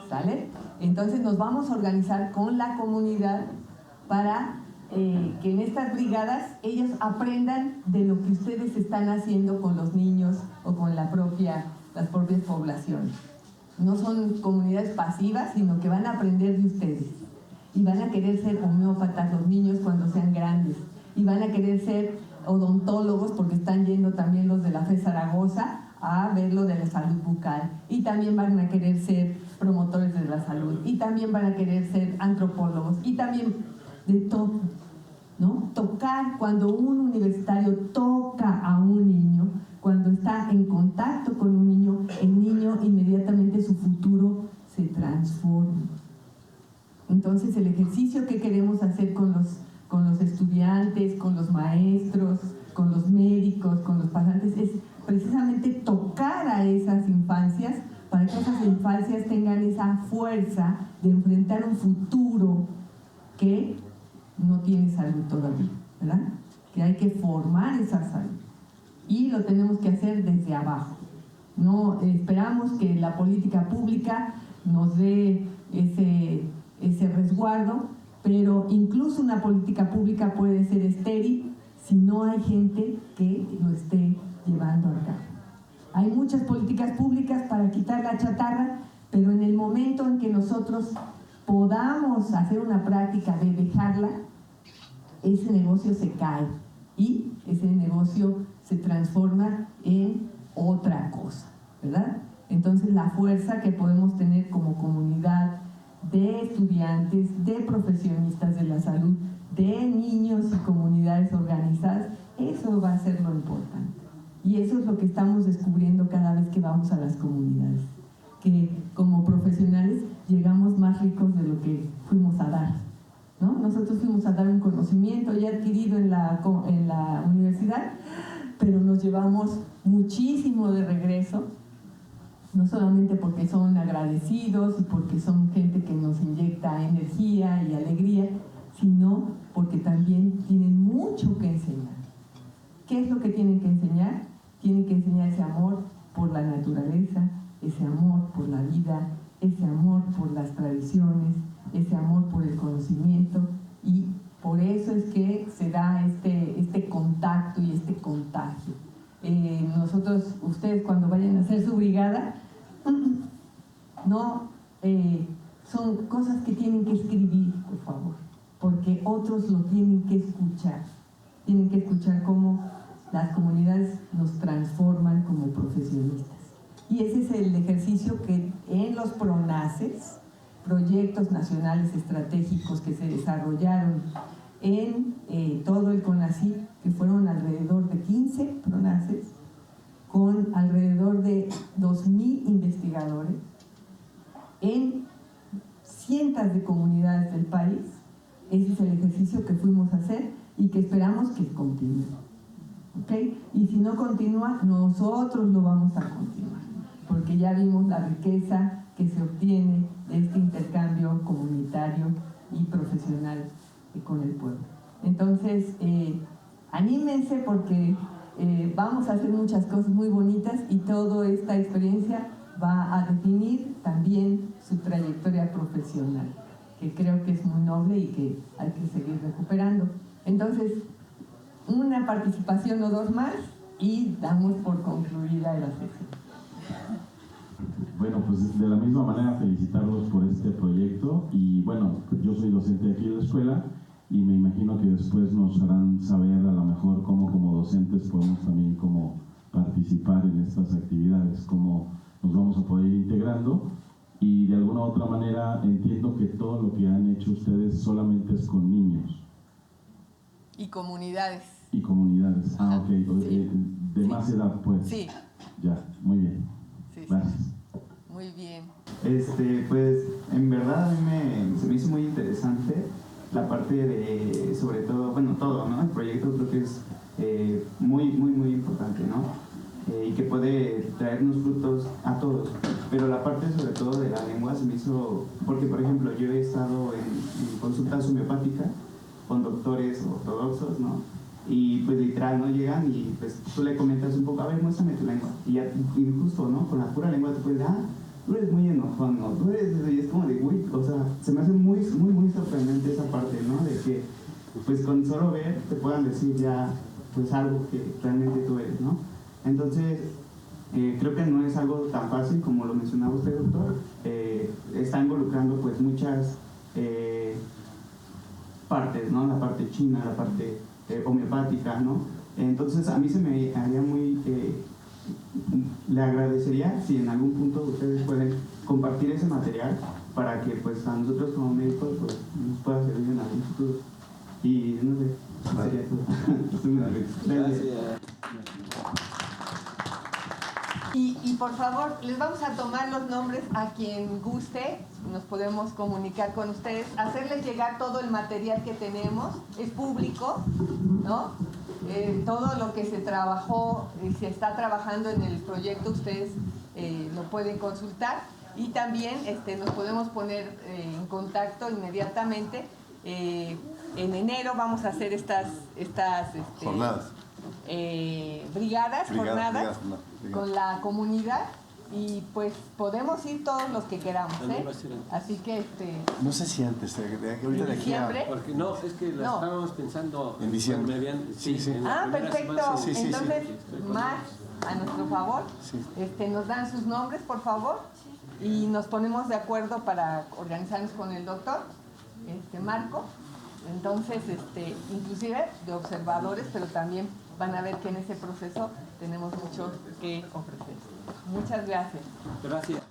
¿sale? Entonces nos vamos a organizar con la comunidad para que en estas brigadas ellos aprendan de lo que ustedes están haciendo con los niños o con las propias poblaciones. No son comunidades pasivas, sino que van a aprender de ustedes. Y van a querer ser homeópatas los niños cuando sean grandes. Y van a querer ser odontólogos porque están yendo también los de la FE Zaragoza a ver lo de la salud bucal. Y también van a querer ser promotores de la salud. Y también van a querer ser antropólogos. Y también de todo, ¿no? Tocar, cuando un universitario toca a un niño, cuando está en contacto con un niño, el niño inmediatamente su futuro se transforma. Entonces el ejercicio que queremos hacer con los estudiantes, con los maestros, con los médicos, con los pasantes, es precisamente tocar a esas infancias para que esas infancias tengan esa fuerza de enfrentar un futuro que no tiene salud todavía, ¿verdad? Que hay que formar esa salud. Y lo tenemos que hacer desde abajo. No esperamos que la política pública nos dé ese resguardo, pero incluso una política pública puede ser estéril si no hay gente que lo esté llevando a cabo. Hay muchas políticas públicas para quitar la chatarra, pero en el momento en que nosotros podamos hacer una práctica de dejarla, ese negocio se cae y ese negocio se transforma en otra cosa, ¿verdad? Entonces la fuerza que podemos tener como comunidad de estudiantes, de profesionistas de la salud, de niños y comunidades organizadas, eso va a ser lo importante. Y eso es lo que estamos descubriendo cada vez que vamos a las comunidades, que como profesionales llegamos más ricos de lo que fuimos a dar, ¿no? Nosotros fuimos a dar un conocimiento ya adquirido en la universidad, pero nos llevamos muchísimo de regreso, no solamente porque son agradecidos y porque son gente que nos inyecta energía y alegría, sino porque también tienen mucho que enseñar. ¿Qué es lo que tienen que enseñar? Tienen que enseñar ese amor por la naturaleza, ese amor por la vida, ese amor por las tradiciones, ese amor por el conocimiento, y por eso es que se da este contacto y este contagio. Nosotros, ustedes cuando vayan a hacer su brigada, son cosas que tienen que escribir, por favor, porque otros lo tienen que escuchar. Tienen que escuchar cómo las comunidades nos transforman como profesionistas. Y ese es el ejercicio que en los PRONACES, proyectos nacionales estratégicos que se desarrollaron en todo el CONACYT, que fueron alrededor de 15 PRONACES, con alrededor de 2,000 investigadores en cientos de comunidades del país. Ese es el ejercicio que fuimos a hacer y que esperamos que continúe. ¿Okay? Y si no continúa, nosotros lo vamos a continuar, porque ya vimos la riqueza que se obtiene de este intercambio comunitario y profesional con el pueblo. Entonces, anímense porque vamos a hacer muchas cosas muy bonitas y toda esta experiencia va a definir también su trayectoria profesional, que creo que es muy noble y que hay que seguir recuperando. Entonces, una participación o dos más y damos por concluida la sesión. Bueno, pues de la misma manera felicitarlos por este proyecto y bueno, yo soy docente aquí de la escuela y me imagino que después nos harán saber a lo mejor cómo como docentes podemos también como participar en estas actividades, cómo nos vamos a poder ir integrando y de alguna u otra manera entiendo que todo lo que han hecho ustedes solamente es con niños. Y comunidades. Y comunidades. Ah, ok. Sí. De más edad, pues. Sí. Ya, muy bien. Sí, gracias. Sí. Muy bien. Pues en verdad a mí se me hizo muy interesante la parte de, sobre todo, bueno, todo, ¿no? El proyecto creo que es muy importante, ¿no? Y que puede traernos frutos a todos. Pero la parte sobre todo de la lengua se me hizo, porque por ejemplo yo he estado en consultas homeopáticas con doctores ortodoxos, ¿no? Y pues literal, ¿no? Llegan y pues tú le comentas un poco, a ver, muéstrame tu lengua. Y ya, y justo, ¿no? Con la pura lengua tú puedes, tú eres muy enojón, ¿no? Tú eres, y es como de, uy, o sea, se me hace muy sorprendente esa parte, ¿no? De que, pues con solo ver te puedan decir ya, pues algo que realmente tú eres, ¿no? Entonces, creo que no es algo tan fácil como lo mencionaba usted, doctor. Está involucrando pues muchas partes, ¿no? La parte china, la parte homeopática, ¿no? Entonces a mí se me haría muy... le agradecería si en algún punto ustedes pueden compartir ese material para que pues a nosotros como médicos pues nos pueda servir en algún futuro. Y no sé, sería todo. Estoy muy nervioso. Gracias. Y por favor, les vamos a tomar los nombres a quien guste, nos podemos comunicar con ustedes, hacerles llegar todo el material que tenemos, es público, ¿no? Todo lo que se trabajó y se está trabajando en el proyecto, ustedes lo pueden consultar y también nos podemos poner en contacto inmediatamente. En enero vamos a hacer estas jornadas. Brigadas, con la comunidad y pues podemos ir todos los que queramos, así que no sé si antes, ahorita de aquí a... Porque no, es que la estábamos pensando en diciembre. Sí. Perfecto. Entonces, más a nuestro favor, nos dan sus nombres, por favor, y nos ponemos de acuerdo para organizarnos con el doctor Marco. Entonces, inclusive de observadores, pero también van a ver que en ese proceso tenemos mucho que ofrecer. Muchas gracias. Gracias.